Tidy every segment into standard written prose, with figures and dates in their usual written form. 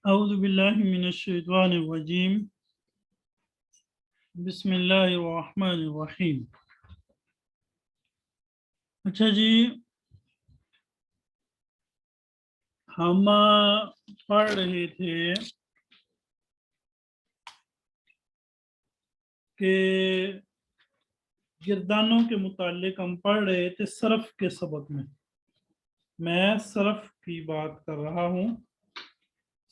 اعوذ باللہ من الشیطان الرجیم بسم اللہ الرحمن الرحیم۔ اچھا جی، ہم پڑھ رہے تھے کہ گردانوں کے متعلق ہم پڑھ رہے تھے صرف کے سبق میں صرف کی بات کر رہا ہوں۔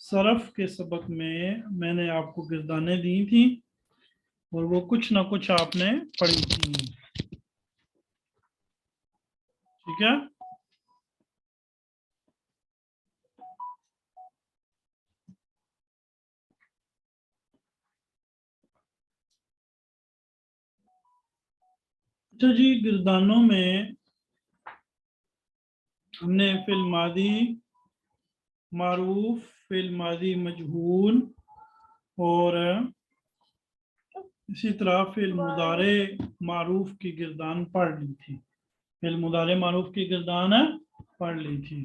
صرف کے سبق میں نے آپ کو گردانیں دی تھیں اور وہ کچھ نہ کچھ آپ نے پڑھی تھی، ٹھیک ہے؟ اچھا جی، گردانوں میں ہم نے فعل ماضی معروف، فعل ماضی مجہول اور اسی طرح فعل مضارع معروف کی گردان پڑھ لی تھی۔ فعل مضارع معروف کی گردان پڑھ لی تھی۔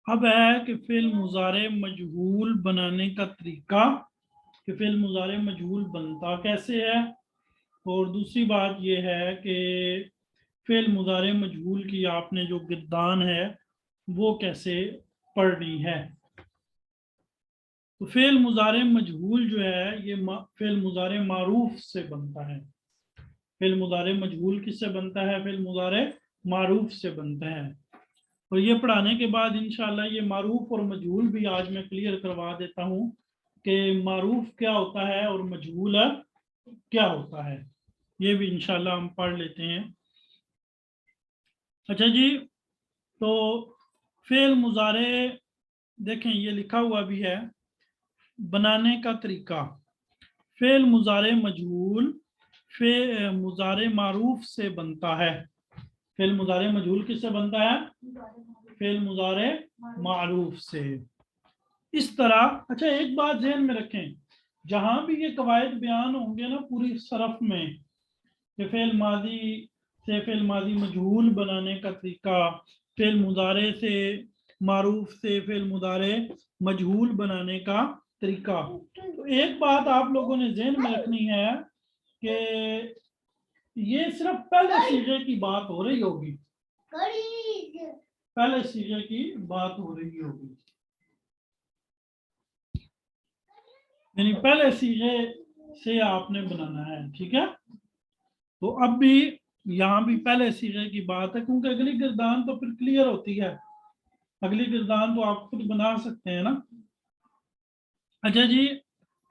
اب ہے کہ فعل مضارع مجہول بنانے کا طریقہ، کہ فعل مضارع مجہول بنتا کیسے ہے، اور دوسری بات یہ ہے کہ فعل مضارع مجہول کی آپ نے جو گردان ہے وہ کیسے پڑھنی ہے۔ تو فعل مضارع مجہول جو ہے یہ فعل مضارع معروف سے بنتا ہے۔ فعل مضارع مجہول کس سے بنتا ہے؟ فعل مضارع معروف سے بنتا ہے۔ اور یہ پڑھانے کے بعد انشاءاللہ یہ معروف اور مجہول بھی آج میں کلیئر کروا دیتا ہوں کہ معروف کیا ہوتا ہے اور مجہول کیا ہوتا ہے، یہ بھی انشاءاللہ ہم پڑھ لیتے ہیں۔ اچھا جی، تو فعل مضارع دیکھیں یہ لکھا ہوا بھی ہے، بنانے کا طریقہ فعل مضارع مجہول فعل مضارع معروف سے بنتا ہے۔ فعل مضارع مجہول کس سے بنتا ہے؟ فعل مضارع معروف سے۔ اس طرح اچھا ایک بات ذہن میں رکھیں، جہاں بھی یہ قواعد بیان ہوں گے نا پوری صرف میں، کہ فعل ماضی سے فعل ماضی مجہول بنانے کا طریقہ، فعل مضارع سے معروف سے فعل مضارع مجہول بنانے کا طریقہ، تو ایک بات آپ لوگوں نے ذہن میں رکھنی ہے کہ یہ صرف پہلے صیغے کی بات ہو رہی ہوگی، پہلے صیغے کی بات ہو رہی ہوگی، یعنی پہلے صیغے سے آپ نے بنانا ہے، ٹھیک ہے؟ تو اب بھی یہاں بھی پہلے صیغے کی بات ہے، کیونکہ اگلی گردان تو پھر کلیئر ہوتی ہے، اگلی گردان تو آپ خود بنا سکتے ہیں نا۔ اچھا جی،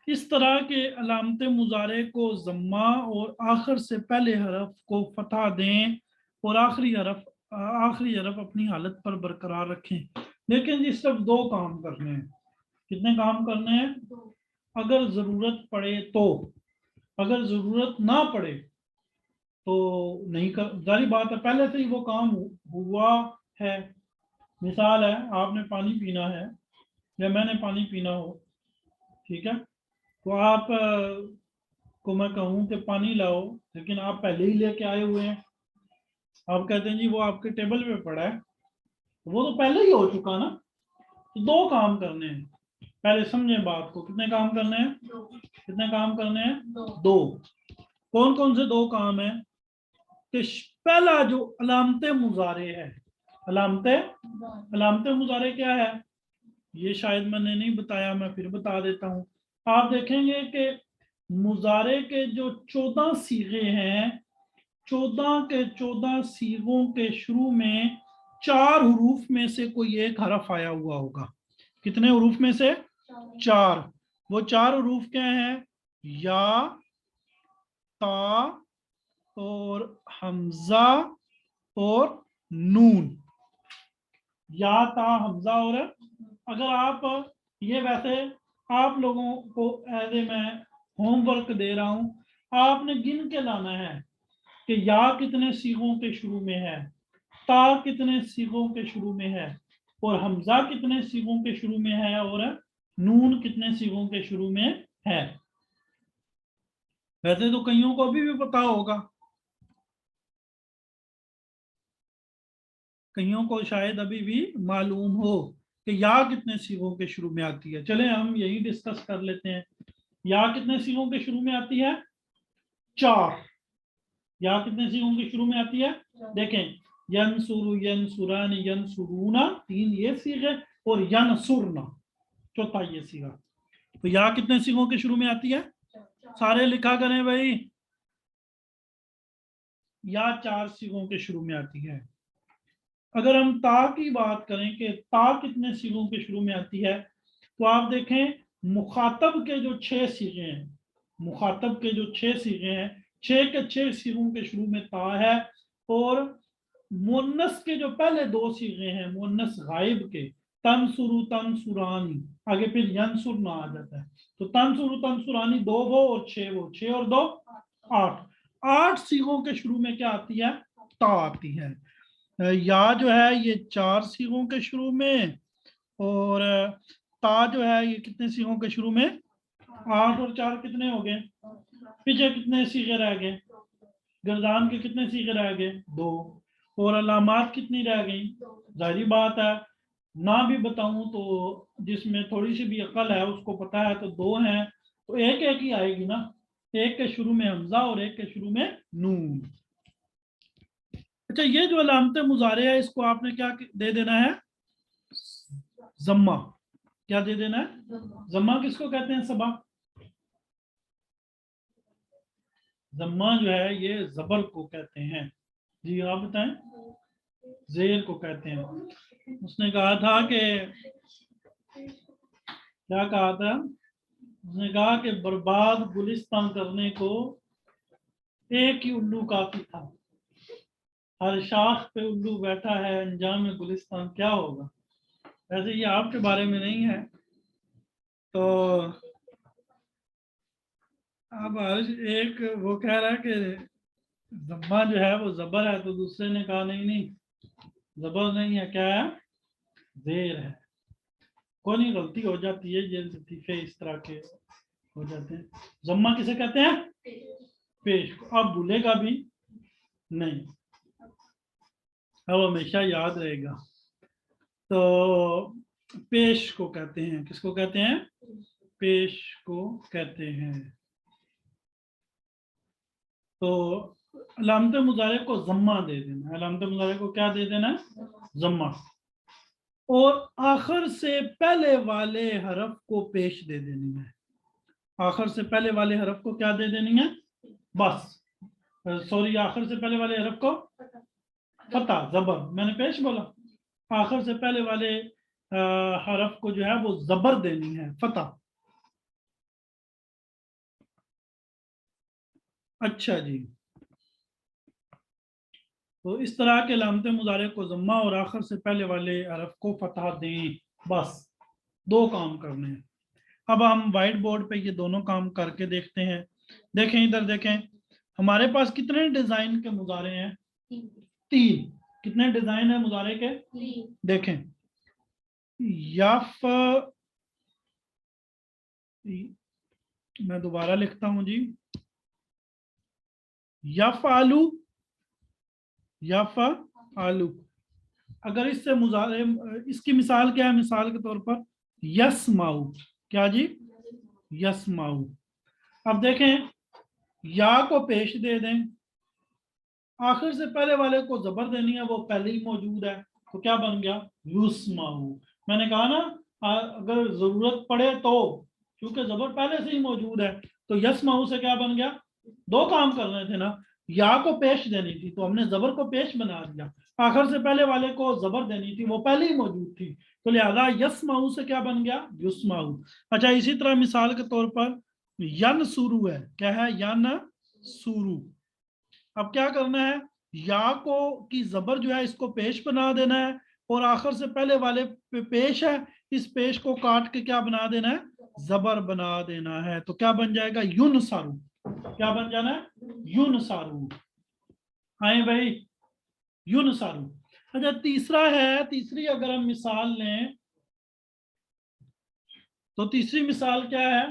اس طرح کے علامت مضارع کو ضمہ اور آخر سے پہلے حرف کو فتح دیں اور آخری حرف اپنی حالت پر برقرار رکھیں، لیکن جی صرف دو کام کرنے ہیں۔ کتنے کام کرنے ہیں؟ اگر ضرورت پڑے تو، اگر ضرورت نہ پڑے تو نہیں کر، ظاہری بات ہے پہلے سے ہی وہ کام ہوا ہے۔ مثال ہے آپ نے پانی پینا ہے یا میں نے پانی پینا ہو، ٹھیک ہے، تو آپ کو میں کہوں کہ پانی لاؤ، لیکن آپ پہلے ہی لے کے آئے ہوئے ہیں، آپ کہتے ہیں جی وہ آپ کے ٹیبل پہ پڑا ہے، وہ تو پہلے ہی ہو چکا نا۔ تو دو کام کرنے ہیں، پہلے سمجھیں بات کو، کتنے کام کرنے ہیں؟ کتنے کام کرنے ہیں؟ دو۔ کون کون سے دو کام ہیں؟ کہ پہلا جو علامت مضارع ہے، علامت مضارع کیا ہے یہ شاید میں نے نہیں بتایا، میں پھر بتا دیتا ہوں۔ آپ دیکھیں گے کہ مضارع کے جو 14 صیغے ہیں، 14 کے 14 صیغوں کے شروع میں 4 حروف میں سے کوئی ایک حرف آیا ہوا ہوگا۔ کتنے حروف میں سے؟ 4۔ وہ 4 حروف کیا ہیں؟ یا، تا اور حمزہ اور نون۔ یا، تا، حمزہ اور اگر آپ یہ ویسے آپ لوگوں کو ایز اے میں ہوم ورک دے رہا ہوں، آپ نے گن کے لانا ہے کہ یا کتنے صیغوں کے شروع میں ہے، تا کتنے صیغوں کے شروع میں ہے، اور حمزہ کتنے صیغوں کے شروع میں ہے، اور نون کتنے صیغوں کے شروع میں ہے۔ ویسے تو کئیوں کو ابھی بھی پتا ہوگا، کئیوں کو شاید ابھی بھی معلوم ہو، کہ یا کتنے سیغوں کے شروع میں آتی ہے. چلیں ہم یہی ڈسکس کر لیتے ہیں. یا کتنے سیغوں کے شروع میں آتی ہے؟ 4. یا کتنے سیغوں کے شروع میں آتی ہے؟ دیکھیں ینصر، ینصران، ینصرونا، 3 یہ سیغے اور ینصرنا چوتھا یہ سیغہ. تو یا کتنے سیغوں کے شروع میں آتی ہے؟ سارے لکھا کریں بھائی. یا 4 سیغوں کے شروع میں آتی ہے. اگر ہم تا کی بات کریں کہ تا کتنے سیغوں کے شروع میں آتی ہے تو آپ دیکھیں مخاطب کے جو 6 سیغے ہیں، مخاطب کے جو 6 سیغے ہیں، 6 کے 6 سیغوں کے شروع میں تا ہے. اور مؤنث کے جو پہلے 2 سیغے ہیں مؤنث غائب کے، تنصرو تنصرانی، آگے پھر ینصرنا آ جاتا ہے. تو تنصرو تنصرانی 2 وہ اور 6 وہ، 6 اور 2 8. 8 سیغوں کے شروع میں کیا آتی ہے؟ تا آتی ہے. یا جو ہے یہ 4 سیغوں کے شروع میں، اور تا جو ہے یہ کتنے سیغوں کے شروع میں؟ 8 اور 4 کتنے ہو گئے؟ پیچھے کتنے سیغے رہ گئے؟ گردان کے کتنے سیغے رہ گئے؟ 2. اور علامات کتنی رہ گئی؟ ظاہری بات ہے نہ بھی بتاؤں تو جس میں تھوڑی سی بھی عقل ہے اس کو پتا ہے تو 2 ہیں تو ایک ایک ہی آئے گی نا. ایک کے شروع میں حمزہ اور ایک کے شروع میں نون. اچھا یہ جو علامت مضارع ہے اس کو آپ نے کیا دے دینا ہے؟ ضمہ. کیا دے دینا ہے؟ ضمہ. کس کو کہتے ہیں صبا؟ ضمہ جو ہے یہ زبر کو کہتے ہیں. جی آپ بتائیں. زیر کو کہتے ہیں. اس نے کہا تھا کہ کیا کہا تھا؟ اس نے کہا کہ برباد گلستان کرنے کو ایک ہی الو کافی تھا. ہر شاخ پہ الو بیٹھا ہے، انجام گلستان کیا ہوگا. ویسے یہ آپ کے بارے میں نہیں ہے. تو اب ایک وہ کہہ رہا ہے کہ ضمہ جو ہے وہ زبر ہے، تو دوسرے نے کہا نہیں زبر نہیں ہے، کیا ہے؟ زیر ہے. کوئی نہیں، غلطی ہو جاتی ہے، یہ لطیفے اس طرح کے ہو جاتے ہیں. ضمہ کسے کہتے ہیں؟ پیش کو. اب بھولے گا بھی نہیں، اب ہمیشہ یاد رہے گا. تو پیش کو کہتے ہیں. کس کو کہتے ہیں؟ پیش کو کہتے ہیں. تو علامت مضارع کو ضمہ دے دینا. علامت مضارع کو کیا دے دینا؟ ضمہ. اور آخر سے پہلے والے حرف کو پیش دے دینی ہے. آخر سے پہلے والے حرف کو کیا دے دینی ہے؟ بس سوری، آخر سے پہلے والے حرف کو فتح زبر. میں نے پیش بولا. آخر سے پہلے والے حرف کو جو ہے وہ زبر دینی ہے، فتح. اچھا جی. تو اس طرح کے علامت مضارع کو ضمہ اور آخر سے پہلے والے حرف کو فتح دیں. بس 2 کام کرنے ہیں. اب ہم وائٹ بورڈ پہ یہ دونوں کام کر کے دیکھتے ہیں. دیکھیں ادھر دیکھیں ہمارے پاس کتنے ڈیزائن کے مضارع ہیں؟ 3. کتنے ڈیزائن ہیں مضارع کے؟ دیکھیں یف، میں دوبارہ لکھتا ہوں جی، یفعلو، یفعلو. اگر اس سے مضارع، اس کی مثال کیا ہے؟ مثال کے طور پر یسمعو. کیا جی؟ یسمعو. اب دیکھیں یا کو پیش دے دیں، آخر سے پہلے والے کو زبر دینی ہے، وہ پہلے ہی موجود ہے، تو کیا بن گیا؟ یسمعو. میں نے کہا نا اگر ضرورت پڑے تو، کیونکہ زبر پہلے سے ہی موجود ہے تو یسمعو سے کیا بن گیا؟ 2 کام کرنے تھے نا. یا کو پیش دینی تھی تو ہم نے زبر کو پیش بنا دیا. آخر سے پہلے والے کو زبر دینی تھی، وہ پہلے ہی موجود تھی، تو لہذا یسمعو سے کیا بن گیا؟ یسمعو. اچھا اسی طرح مثال کے طور پر ینصرو ہے. کیا ہے؟ ینصرو. اب کیا کرنا ہے؟ یا کو کی زبر جو ہے اس کو پیش بنا دینا ہے، اور آخر سے پہلے والے پہ پیش ہے، اس پیش کو کاٹ کے کیا بنا دینا ہے؟ زبر بنا دینا ہے. تو کیا بن جائے گا؟ ینصرو. کیا بن جانا ہے؟ ینصرو. آئیں بھائی، ینصرو. اچھا تیسرا ہے، تیسری اگر ہم مثال لیں تو تیسری مثال کیا ہے؟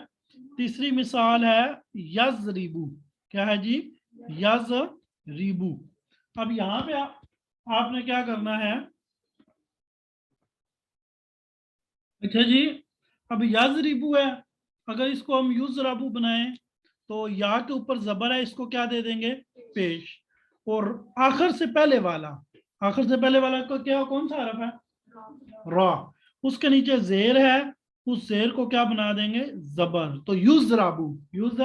تیسری مثال ہے یضربو. کیا ہے جی؟ یضربو. اب یہاں پہ آپ نے کیا کرنا ہے؟ अच्छा जी, अब यज़रिबू है, अगर इसको हम युज़रबू बनाएं तो या के ऊपर जबर है, इसको क्या दे देंगे, पेश। और आखिर से पहले वाला, आखिर से पहले वाला को क्या, कौन सा हरफ है, रा, उसके नीचे जेर है, उस जेर को क्या बना देंगे, जबर, तो युज़राबू, युज़।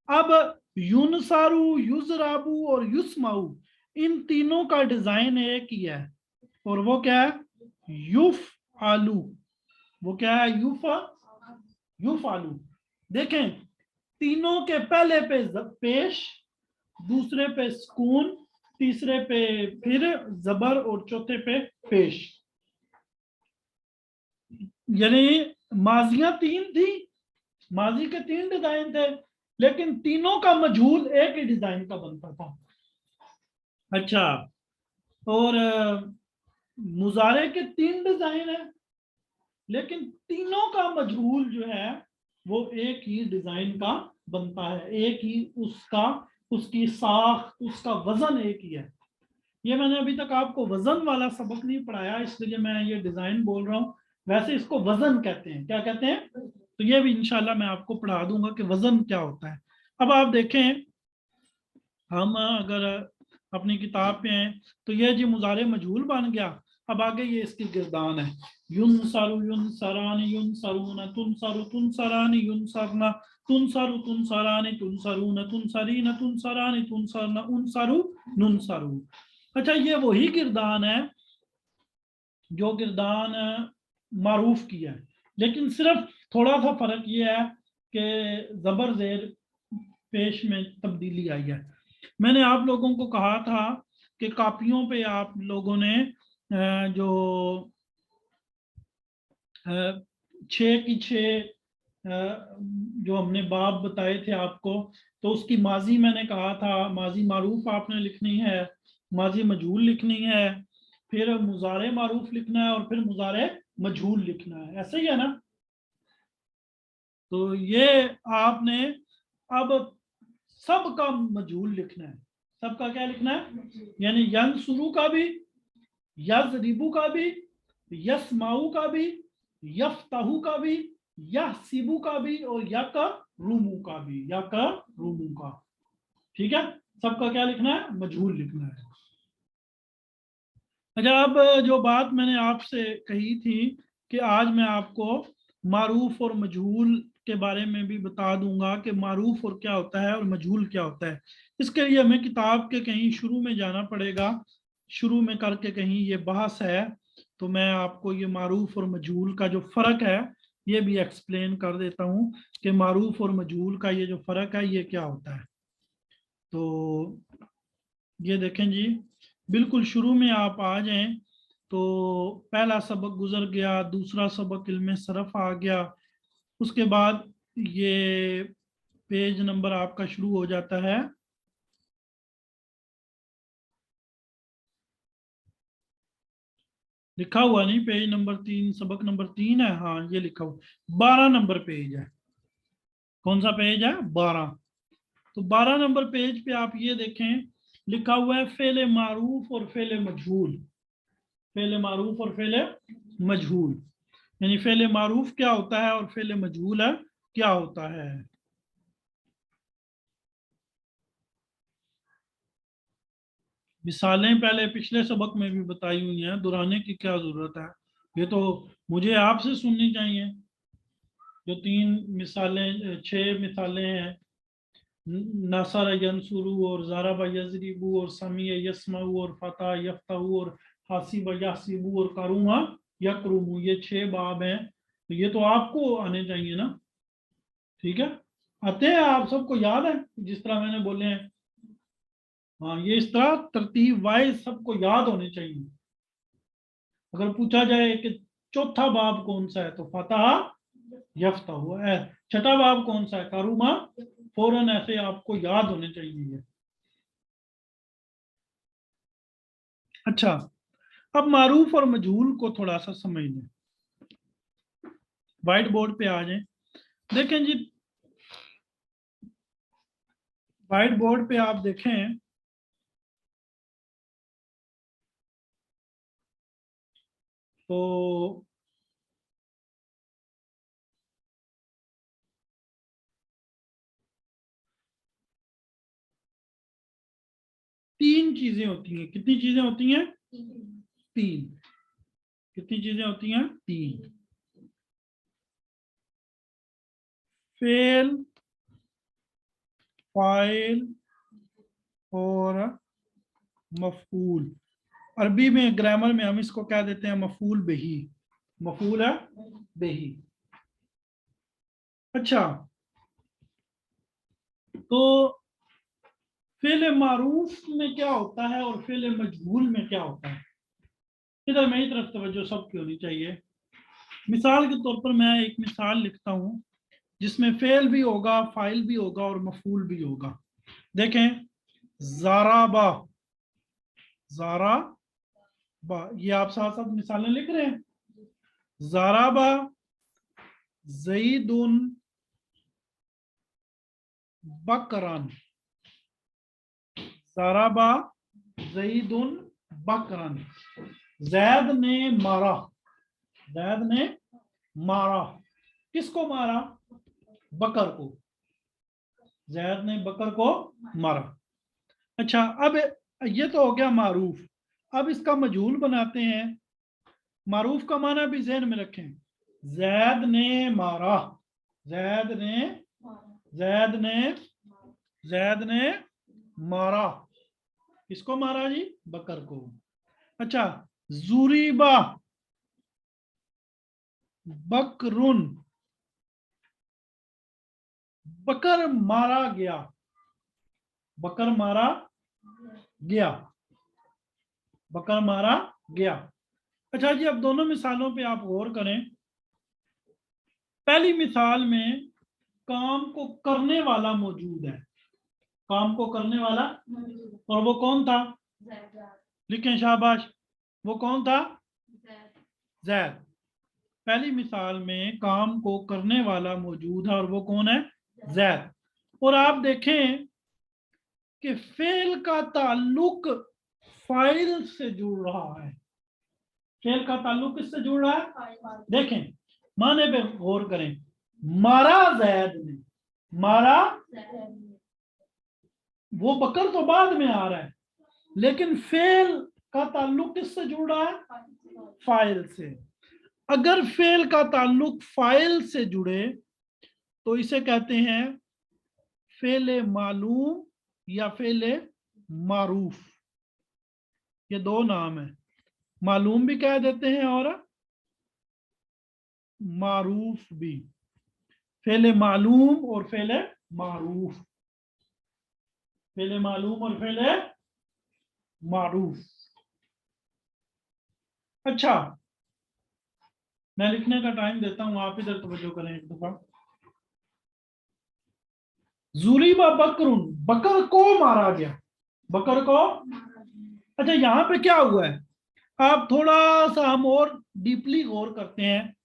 अब युनसारू, युज़राबू और युस्माऊ, इन तीनों का डिजाइन एक ही है, और वो क्या है, युफ आलू, वो क्या है, युफ, युफ आलू। देखें, तीनों के पहले पे पेश, दूसरे पे सुकून, तीसरे पे फिर जबर, और चौथे पे पेश। यानी माजियां तीन थी, माजी के तीन डिजाइन थे, लेकिन तीनों का मजहूल एक ही डिजाइन का बनता था। अच्छा, और मुजारे के तीन डिजाइन है, लेकिन तीनों का मजहूल जो है वो एक ही डिजाइन का बनता है, एक ही उसका, उसकी साख, उसका वजन एक ही है। ये मैंने अभी तक आपको वजन वाला सबक नहीं पढ़ाया, इसलिए मैं ये डिजाइन बोल रहा हूँ। वैसे इसको वजन कहते हैं, क्या कहते हैं, तो ये भी इंशाल्लाह मैं आपको पढ़ा दूंगा कि वजन क्या होता है। अब आप देखें, हम अगर अपनी किताब पे हैं तो ये जी मुजारे मजहूल बन गया। अब आगे ये इसकी गिरदान है, युन सारू, युन सरानी, युन सरूना, तुन सारू, तुन सरानी, युन सरना, तुन सारू, तुन सरानी, तुन सरूना, तुन सरीना, तुन सरानी, तुन सरना, उन सारू, नुन सारू। अच्छा, ये वही गिरदान है जो गिरदान मारूफ की है, लेकिन सिर्फ थोड़ा सा फर्क ये है कि जबर जेर पेश में तब्दीली आई है। मैंने आप लोगों को कहा था कि कापियों पे आप लोगों ने जो 6 की 6 जो हमने बाब बताए थे आपको, तो उसकी माजी मैंने कहा था, माजी मारूफ आपने लिखनी है, माजी मजहूल लिखनी है, फिर मुजारे मारूफ लिखना है, और फिर मुजारे मजहूल लिखना है, ऐसे ही है ना। तो ये आपने अब सबका मजहूल लिखना है, सबका क्या लिखना है, यानी यंसुरू का भी, यजरिबू का भी, यस्माऊ का भी, यफ्ताहू का भी, यहसिबू का भी, और यकरूमू का भी, यकरूमू का। ठीक है, सबका क्या लिखना है, मजहूल लिखना है। अच्छा, अब जो बात मैंने आपसे कही थी कि आज मैं आपको मारूफ और मजहूल के बारे में भी बता दूंगा कि मारूफ और क्या होता है और मजहूल क्या होता है। इसके लिए हमें किताब के कहीं शुरू में जाना पड़ेगा, शुरू में करके कहीं ये बहस है, तो मैं आपको ये मारूफ और मजहूल का जो फर्क है ये भी एक्सप्लेन कर देता हूँ कि मारूफ और मजहूल का ये जो फर्क है ये क्या होता है। तो ये देखें जी, बिल्कुल शुरू में आप आ जाएं तो पहला सबक गुजर गया, दूसरा सबक इल्मे सरफ आ गया, उसके बाद ये पेज नंबर आपका शुरू हो जाता है, लिखा हुआ नहीं, पेज नंबर 3, सबक नंबर 3 है, हाँ ये लिखा हुआ, 12 नंबर पेज है। कौन सा पेज है, 12। तो 12 नंबर पेज पे आप ये देखें, लिखा हुआ है फेले मारूफ और फेले मजहूल, फेले मारूफ और फेले मजहूल, यानी फेले मारूफ क्या होता है और फेले मजहूल है क्या होता है। मिसालें पहले पिछले सबक में भी बताई हुई हैं, दोहराने की क्या जरूरत है, ये तो मुझे आपसे सुननी चाहिए। जो 3 मिसालें, 6 मिसालें हैं, नासर यंसुरू और ज़ारबा यजरिबू और समी यस्माऊ और फता यफ्ताऊ और हासिब यासिबू और करूमा यकरूमू, ये 6 बाब हैं, तो ये तो आपको आने चाहिए ना। ठीक है, आते हैं, आप सबको याद है जिस तरह मैंने बोले हैं, हाँ ये इस तरह तरतीब वाइज सबको याद होने चाहिए। अगर पूछा जाए कि चौथा बाब कौन सा है तो फतह यफ्ता हुआ है, छठा बाब कौन सा है, कारूमा, फौरन ऐसे आपको याद होने चाहिए। अच्छा, अब मारूफ और मजहूल को थोड़ा सा समझ लें, व्हाइट बोर्ड पे आ जाएं। देखें जी, व्हाइट बोर्ड पे आप देखें तो चीजें होती हैं, कितनी चीजें होती हैं? 3। कितनी चीजें होती हैं? 3। फेल, फाइल और मफूल। अरबी में ग्रामर में हम इसको क्या देते हैं? मफूल बिही। मफूल है बिही। अच्छा, तो फेल मारूफ में क्या होता है और फेल मजहूल में क्या होता है? इधर मेरी तरफ तवज्जो सबकी होनी चाहिए। मिसाल के तौर पर मैं एक मिसाल लिखता हूं जिसमें फेल भी होगा, फाइल भी होगा और मफूल भी होगा। देखें, ज़ाराबा, ज़ाराबा, ये आप साथ साथ मिसालें लिख रहे हैं। ज़ाराबा ज़ईदुन बकरन, ज़ाराबा ज़ईदुन बकरन, जैद ने मारा, जैद ने मारा। किसको मारा? बकर को। जैद ने बकर को मारा। अच्छा, अब ये तो हो गया मारूफ। अब इसका मजहूल बनाते हैं। मारूफ का माना भी ज़हन में रखें। जैद ने मारा, जैद ने, जैद ने, जैद ने मारा। किसको मारा जी? बकर को। अच्छा, जुरीबा बकरुन, बकर मारा गया, बकर मारा गया, बकर मारा गया। अच्छा जी, अब दोनों मिसालों पे आप गौर करें। पहली मिसाल में काम को करने वाला मौजूद है, काम को करने वाला, और वो कौन था? लिखें, शाबाश। वो कौन था? जैद। पहली मिसाल में काम को करने वाला मौजूद है और वो कौन है? जैद। और आप देखें कि फेल का ताल्लुक फाइल से जुड़ रहा है। फेल का ताल्लुक किससे जुड़ रहा है? देखें, माने पे गौर करें। मारा जैद ने, मारा, वो बकर तो बाद में आ रहा है, लेकिन फेल का ताल्लुक किससे जुड़ रहा है? फाइल से। अगर फेल का ताल्लुक फाइल से जुड़े तो इसे कहते हैं फेल मालूम या फेल मारूफ। ये दो नाम है, मालूम भी कह देते हैं और मारूफ भी। फेल मालूम और फेल मारूफ, फेल मालूम और फेल मारूफ। अच्छा, मैं लिखने का टाइम देता हूं, आप इधर तवज्जो करें एक दफा। जुरीबा बकरुन, बकर को मारा गया, बकर को। अच्छा, यहां पे क्या हुआ है? आप थोड़ा सा हम और डीपली गौर करते हैं।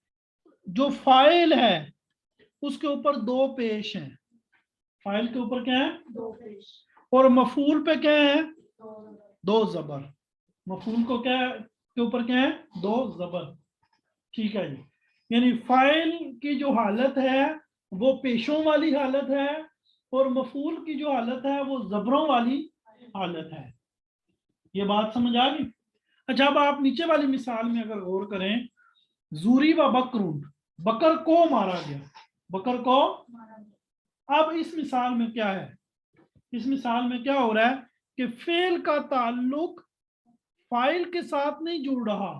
जो फाइल है उसके ऊपर दो पेश हैं। फाइल के ऊपर क्या है? दो पेश। और मफूल पे क्या है? दो जबर। मफूल को क्या के ऊपर क्या है? दो जबर। ठीक है जी। यानी फाइल की जो हालत है वो पेशों वाली हालत है और मफूल की जो हालत है वो जबरों वाली हालत है। ये बात समझ आ गई? अच्छा, अब आप नीचे वाली मिसाल में अगर गौर करें, जूरी व बकरून, बकर को मारा गया, बकर को। अब इस मिसाल में क्या है? इस मिसाल में क्या हो रहा है कि फेल का ताल्लुक फाइल के साथ नहीं जुड़ रहा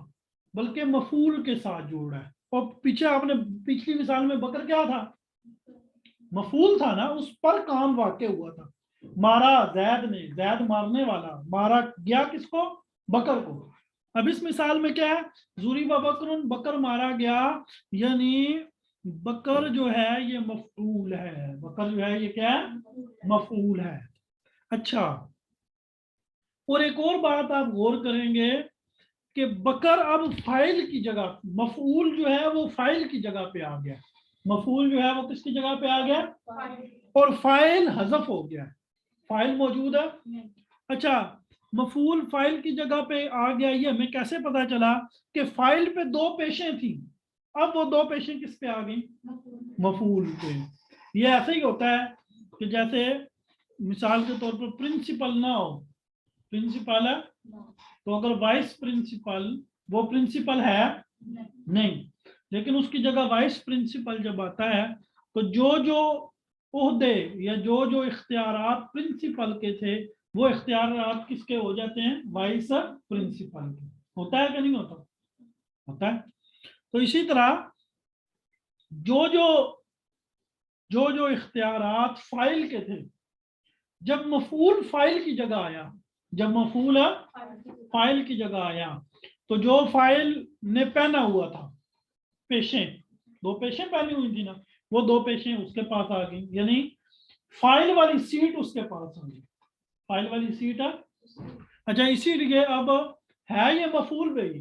बल्कि मफूल के साथ जुड़ रहा है। और पीछे आपने पिछली मिसाल में बकर क्या था? मफूल था ना, उस पर काम वाक़ हुआ था। मारा जैद ने, जैद मारने वाला, मारा गया किसको? बकर को। अब इस मिसाल में क्या है? जुरी व बकरुन, बकर मारा गया, यानी बकर जो है ये मफूल है। बकर जो है ये क्या है? मफूल है। अच्छा, और एक और बात आप गौर करेंगे कि बकर अब फाइल की जगह, मफूल जो है वो फाइल की जगह पे आ गया। मफूल जो है वो किसकी जगह पे आ गया? और फाइल हजफ हो गया। फाइल मौजूद है। अच्छा, मफूल फाइल की जगह पे आ गया, ये हमें कैसे पता चला? कि फाइल पे दो पेशें थी, अब वो दो पेशें किस पे आ गई? मफूल पे। ये ऐसे ही होता है कि जैसे मिसाल के तौर पर प्रिंसिपल ना हो, प्रिंसिपल है, तो अगर वाइस प्रिंसिपल, वो प्रिंसिपल है नहीं, लेकिन उसकी जगह वाइस प्रिंसिपल जब आता है तो जो जो ओहदे या जो जो इख्तियारात प्रिंसिपल के थे वो इख्तियारात किसके हो जाते हैं, वाइस प्रिंसिपल के। होता है कि नहीं होता? होता है। तो इसी तरह जो जो जो जो इख्तियारात फाइल के थे, जब मफूल फाइल की जगह आया, जब मफूल फाइल की जगह आया, तो जो फाइल ने पहना हुआ था पेशें, दो पेशें पहनी हुई थी ना, वो दो पेशें उसके पास आ गई, यानी फाइल वाली सीट उसके पास आ गई, फाइल वाली सीट है। अच्छा, इसीलिए अब है ये मफूल बही,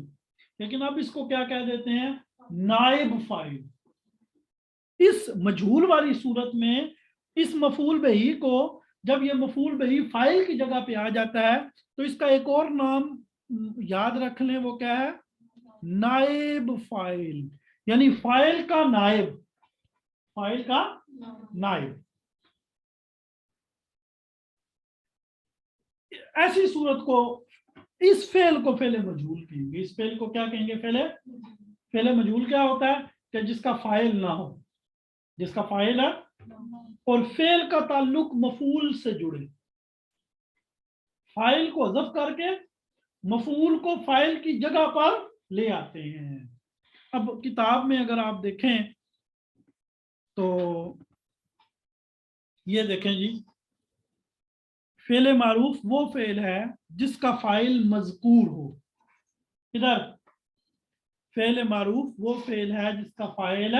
लेकिन अब इसको क्या कह देते हैं, नाइब फाइल। इस मजहूल वाली सूरत में इस मफूल बही को, जब ये मफूल बही फाइल की जगह पे आ जाता है तो इसका एक और नाम याद रख लें, वो क्या है, नाइब फाइल, यानी फाइल का नाइब, फाइल का नाइब। ऐसी सूरत को, इस फेल को फेले मजहूल कहेंगे। इस फेल को क्या कहेंगे, फेले फेले मजहूल क्या होता है कि जिसका फाइल ना हो, जिसका फाइल है और फेल का ताल्लुक मफूल से जुड़े, फाइल को हज़फ करके मफूल को फाइल की जगह पर ले आते हैं। अब किताब में अगर आप देखें तो ये देखें जी, फेल मारूफ वो फेल है जिसका फाइल मजकूर हो। इधर फेल मारूफ वो फेल है जिसका फाइल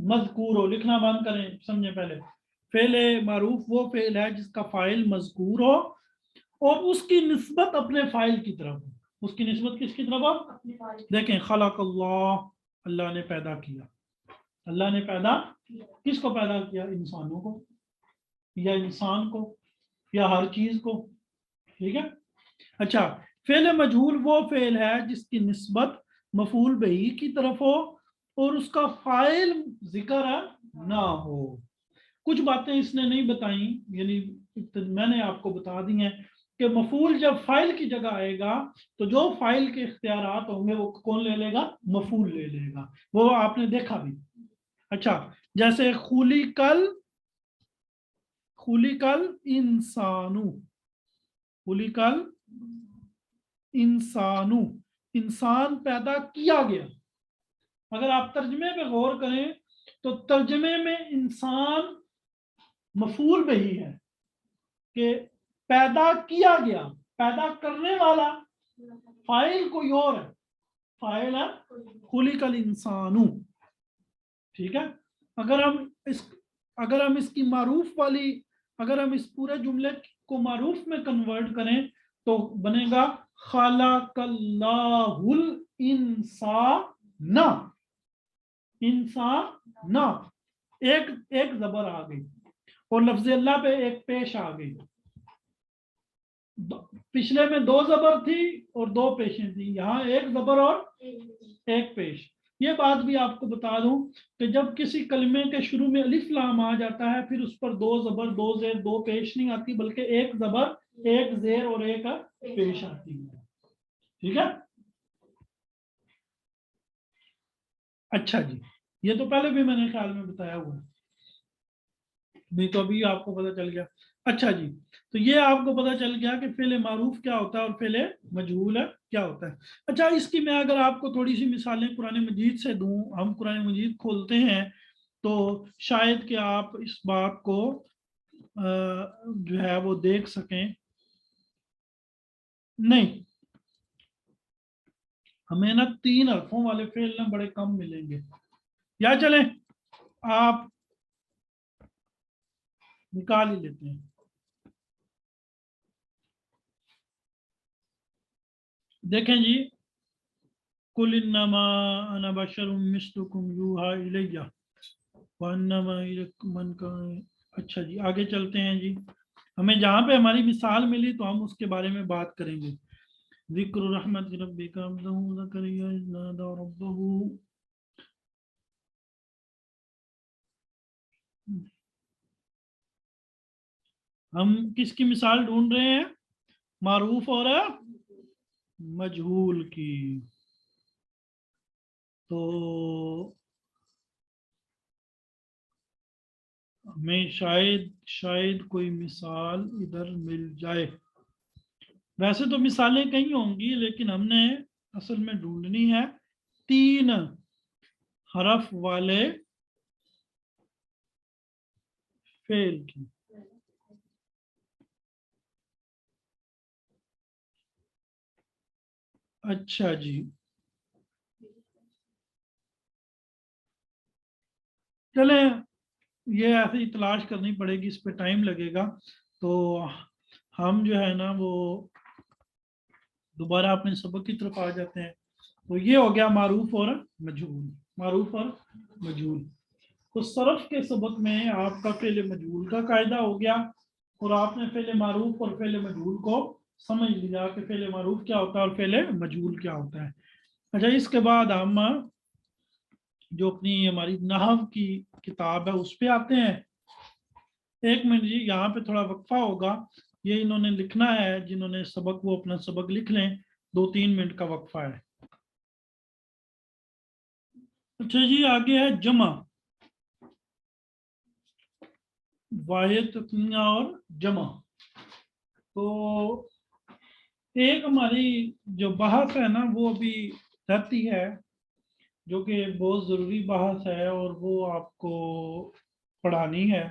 मजकूर हो, लिखना बंद करें, समझे पहले। फेल मारूफ वो फेल है जिसका फाइल मजकूर हो और उसकी निस्बत अपने फाइल की तरफ हो। उसकी निस्बत किसकी तरफ हो? देखें, खलक़ल्लाह, अल्लाह ने पैदा किया, अल्लाह ने पैदा, किसको पैदा किया, इंसानों को या इंसान को या हर चीज को, ठीक है। अच्छा, फेल मजहूल वो फेल है जिसकी निस्बत मफूल बही की तरफ हो और उसका फाइल जिक्र ना हो। कुछ बातें इसने नहीं बताई, यानी मैंने आपको बता दी हैं कि मफूल जब फाइल की जगह आएगा तो जो फाइल के इख्तियारात होंगे वो कौन ले लेगा, मफूल ले लेगा, वो आपने देखा भी। अच्छा, जैसे खुलिकल इंसानू, खुलिकल इंसानू, इंसान पैदा किया गया। अगर आप तर्जमे पे गौर करें तो तर्जमे में इंसान मफूल बही है कि पैदा किया गया, पैदा करने वाला फाइल कोई और है, फाइल है खुलिकल इंसानू, ठीक है। अगर हम इसकी मारूफ वाली, अगर हम इस पूरे जुमले को मारूफ में कन्वर्ट करें तो बनेगा खलक़ल्लाहुल इंसाना, इंसाना, एक एक जबर आ गई और लफ्ज अल्लाह पे एक पेश आ गई। पिछले में दो जबर थी और दो पेशें थी, यहाँ एक जबर और एक पेश। ये बात भी आपको बता दूं कि जब किसी कलमे के शुरू में अलिफ लाम आ जाता है फिर उस पर दो जबर, दो जेर, दो पेश नहीं आती, बल्कि एक जबर, एक जेर और एक पेश आती है, ठीक है। अच्छा जी, ये तो पहले भी मैंने ख्याल में बताया हुआ है, नहीं तो अभी आपको पता चल गया। अच्छा जी, तो ये आपको पता चल गया कि फेले मारूफ क्या होता है और फेले मजहूल है क्या होता है। अच्छा, इसकी मैं अगर आपको थोड़ी सी मिसालें कुरान मजीद से दूं, हम कुरान मजीद खोलते हैं तो शायद कि आप इस बात को जो है वो देख सकें। नहीं, हमें ना तीन हरफों वाले फेल ना बड़े कम मिलेंगे, या चलें आप निकाल ही लेते हैं। देखें जी, कुल इन्नमा अना बशरुम मिस्लुकुम यूहा इलैया व अन्नमा इलैकुम मन का। अच्छा जी, आगे चलते हैं जी। हमें जहाँ पे हमारी मिसाल मिली तो हम उसके बारे में बात करेंगे। ज़िक्र रहमत रब्बिका अब्दहू ज़करिया इज़ नादा रब्बहू। हम किसकी मिसाल ढूंढ रहे हैं, मारूफ और मजहूल की। तो हमें शायद कोई मिसाल इधर मिल जाए। वैसे तो मिसालें कई होंगी, लेकिन हमने असल में ढूंढनी है 3 हरफ वाले फेल की। अच्छा जी, चले ये ऐसे ही तलाश करनी पड़ेगी, इस पे टाइम लगेगा। तो हम जो है ना वो दोबारा अपने सबक की तरफ आ जाते हैं। तो ये हो गया मारूफ और मजहूल, मारूफ और मजहूल। तो सरफ के सबक में आपका फेले मजहूल का कायदा हो गया, और आपने फेले मारूफ और फेले मजहूल को समझ लिया कि फेले मारूफ क्या होता है और फेले मजहूल क्या होता है। अच्छा, इसके बाद हम जो अपनी हमारी नहव की किताब है उस पे आते हैं। 1 मिनट जी, यहाँ पे थोड़ा वक्फा होगा। ये इन्होंने लिखना है, जिन्होंने सबक वो अपना सबक लिख लें, 2-3 मिनट का वक्फा है। अच्छा जी, आगे है जमा, वाहिद, तस्नीया और जमा। तो एक हमारी जो बहस है ना वो अभी रहती है, जो कि बहुत ज़रूरी बहस है और वो आपको पढ़ानी है।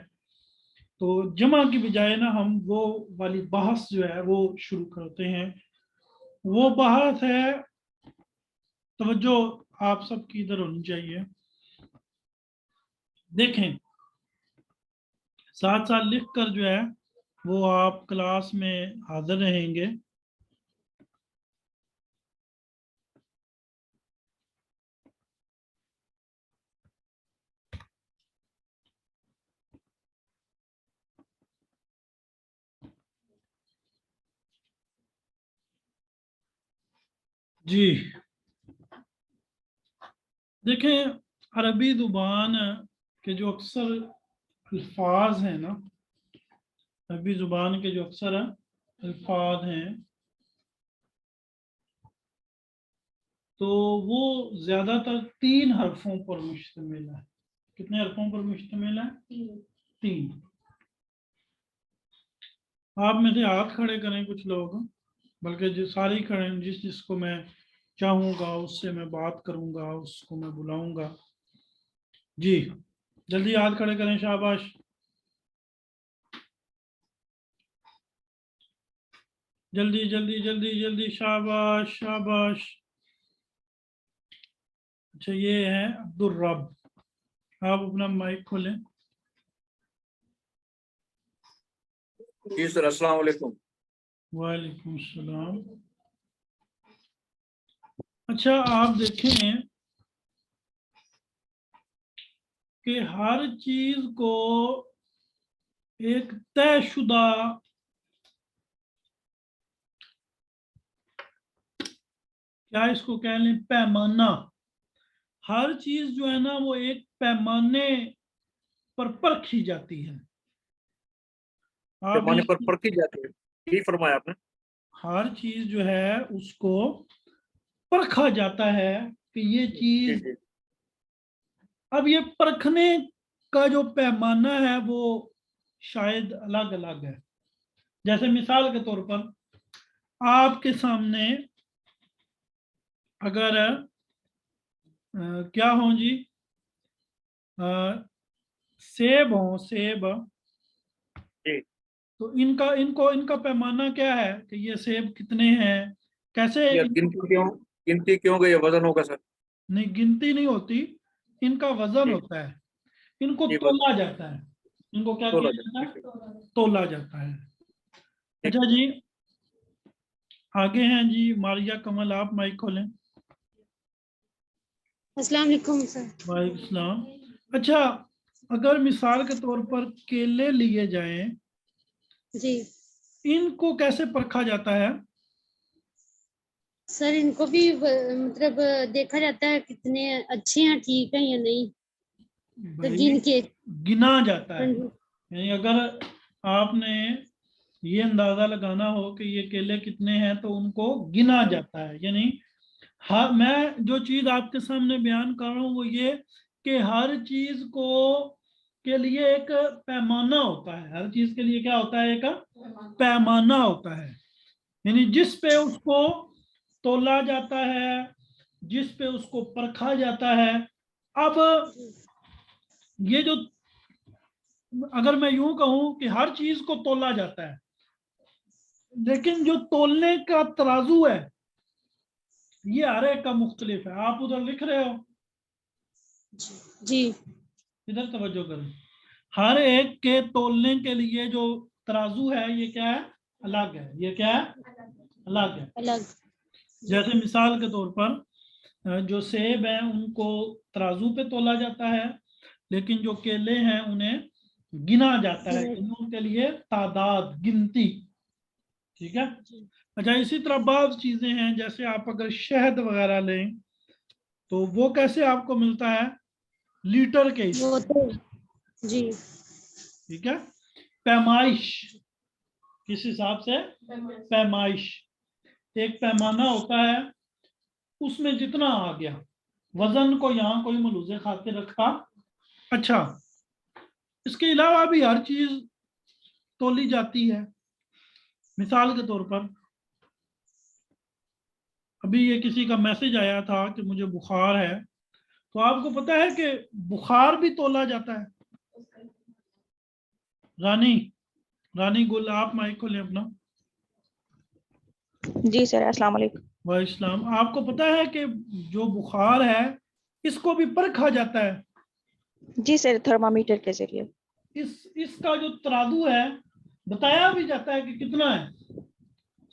तो जमा की बजाय ना हम वो वाली बहस जो है वो शुरू करते हैं। वो बहस है, तवज्जो आप सबकी इधर होनी चाहिए। देखें, साथ साथ लिख कर जो है वो आप क्लास में हाजिर रहेंगे। जी देखें, अरबी जुबान के जो अक्सर अल्फाज हैं ना, अरबी जुबान के जो अक्सर अल्फाज हैं, तो वो ज्यादातर 3 हरफों पर मुश्तमिल है। कितने हरफों पर मुश्तमिल है? 3। आप में से हाथ खड़े करें कुछ लोग, बल्कि जो सारे ही खड़े हैं, जिसको मैं चाहूंगा उससे मैं बात करूंगा, उसको मैं बुलाऊंगा। जी जल्दी हाथ खड़े करें, शाबाश। जल्दी जल्दी जल्दी जल्दी, शाबाश शाबाश। अच्छा, ये है अब्दुल रब। आप अपना माइक खोलें। जी सर, अस्सलाम वालेकुम। वालेकुम सलाम। अच्छा, आप देखें कि हर चीज को एक तयशुदा क्या इसको कह लें पैमाना, हर चीज जो है ना वो एक पैमाने पर परखी जाती है। आप पैमाने पर भी परखी जाती है, यही फरमाया आपने। हर चीज जो है उसको परखा जाता है कि ये जी चीज, जी। अब ये परखने का जो पैमाना है वो शायद अलग अलग है। जैसे मिसाल के तौर पर आपके सामने अगर क्या हो जी, अ, सेब हो, सेब, जी, तो इनका पैमाना क्या है कि ये सेब कितने हैं, कैसे या इनको? गिनती क्यों गई, वजन होगा सर। नहीं, गिनती नहीं होती, इनका वजन जी, होता है, इनको जी बस। तोला जाता है। इनको क्या बोला किया जाए, जाता ठीक है। है? तोला जाता है। ठीक अच्छा है। जी, आगे हैं जी मारिया कमल, आप माइक खोलें। अस्सलाम वालेकुम सर। वालेकुम सलाम। अच्छा, अगर मिसाल के तौर पर केले लिए जाएं, जी इनको कैसे परखा जाता है? सर, इनको भी मतलब देखा जाता है कितने अच्छे हैं, ठीक है या नहीं, तो भाई गिन के। गिना जाता हाँ है। जी। यानी अगर आपने یہ اندازہ لگانا ہو کہ یہ کیلے کتنے ہیں تو ان کو گنا جاتا ہے. یعنی میں جو چیز آپ کے سامنے بیان کر رہا ہوں وہ یہ کہ ہر چیز کو کے لیے ایک پیمانہ ہوتا ہے. ہر چیز کے لیے کیا ہوتا ہے؟ ایک پیمانہ ہوتا ہے. یعنی جس پہ اس کو تولا جاتا ہے، جس پہ اس کو پرکھا جاتا ہے. اب یہ جو اگر میں یوں کہوں کہ ہر چیز کو تولا جاتا ہے، لیکن جو تولنے کا ترازو ہے یہ ہر ایک کا مختلف ہے. آپ ادھر لکھ رہے ہو، جی ادھر توجہ کریں. ہر ایک کے تولنے کے لیے جو ترازو ہے یہ کیا ہے؟ الگ ہے. یہ کیا ہے؟ الگ ہے. الگ. جیسے مثال کے طور پر جو سیب ہیں ان کو ترازو پہ تولا جاتا ہے، لیکن جو کیلے ہیں انہیں گنا جاتا ہے. ان کے لیے تعداد، گنتی. ٹھیک ہے. اچھا، اسی طرح بعض چیزیں ہیں جیسے آپ اگر شہد وغیرہ لیں تو وہ کیسے آپ کو ملتا ہے؟ لیٹر کے حساب. وہ تو جی. ٹھیک ہے. پیمائش کس حساب سے؟ پیمائش. ایک پیمانہ ہوتا ہے، اس میں جتنا آ گیا. وزن کو یہاں کوئی ملوزے خاطر رکھتا. اچھا، اس کے علاوہ بھی ہر چیز تولی جاتی ہے. مثال کے طور پر ابھی یہ کسی کا میسج آیا تھا کہ مجھے بخار ہے، تو آپ کو پتا ہے کہ بخار بھی تولا جاتا ہے. رانی گل، آپ مائک کھولیں اپنا. جی سر، السلام علیکم. وعلیکم السلام. آپ کو پتا ہے کہ جو بخار ہے اس کو بھی پرکھا جاتا ہے. جی سر، تھرمامیٹر کے ذریعے. اس کا جو ترازو ہے بتایا بھی جاتا ہے کہ کتنا ہے.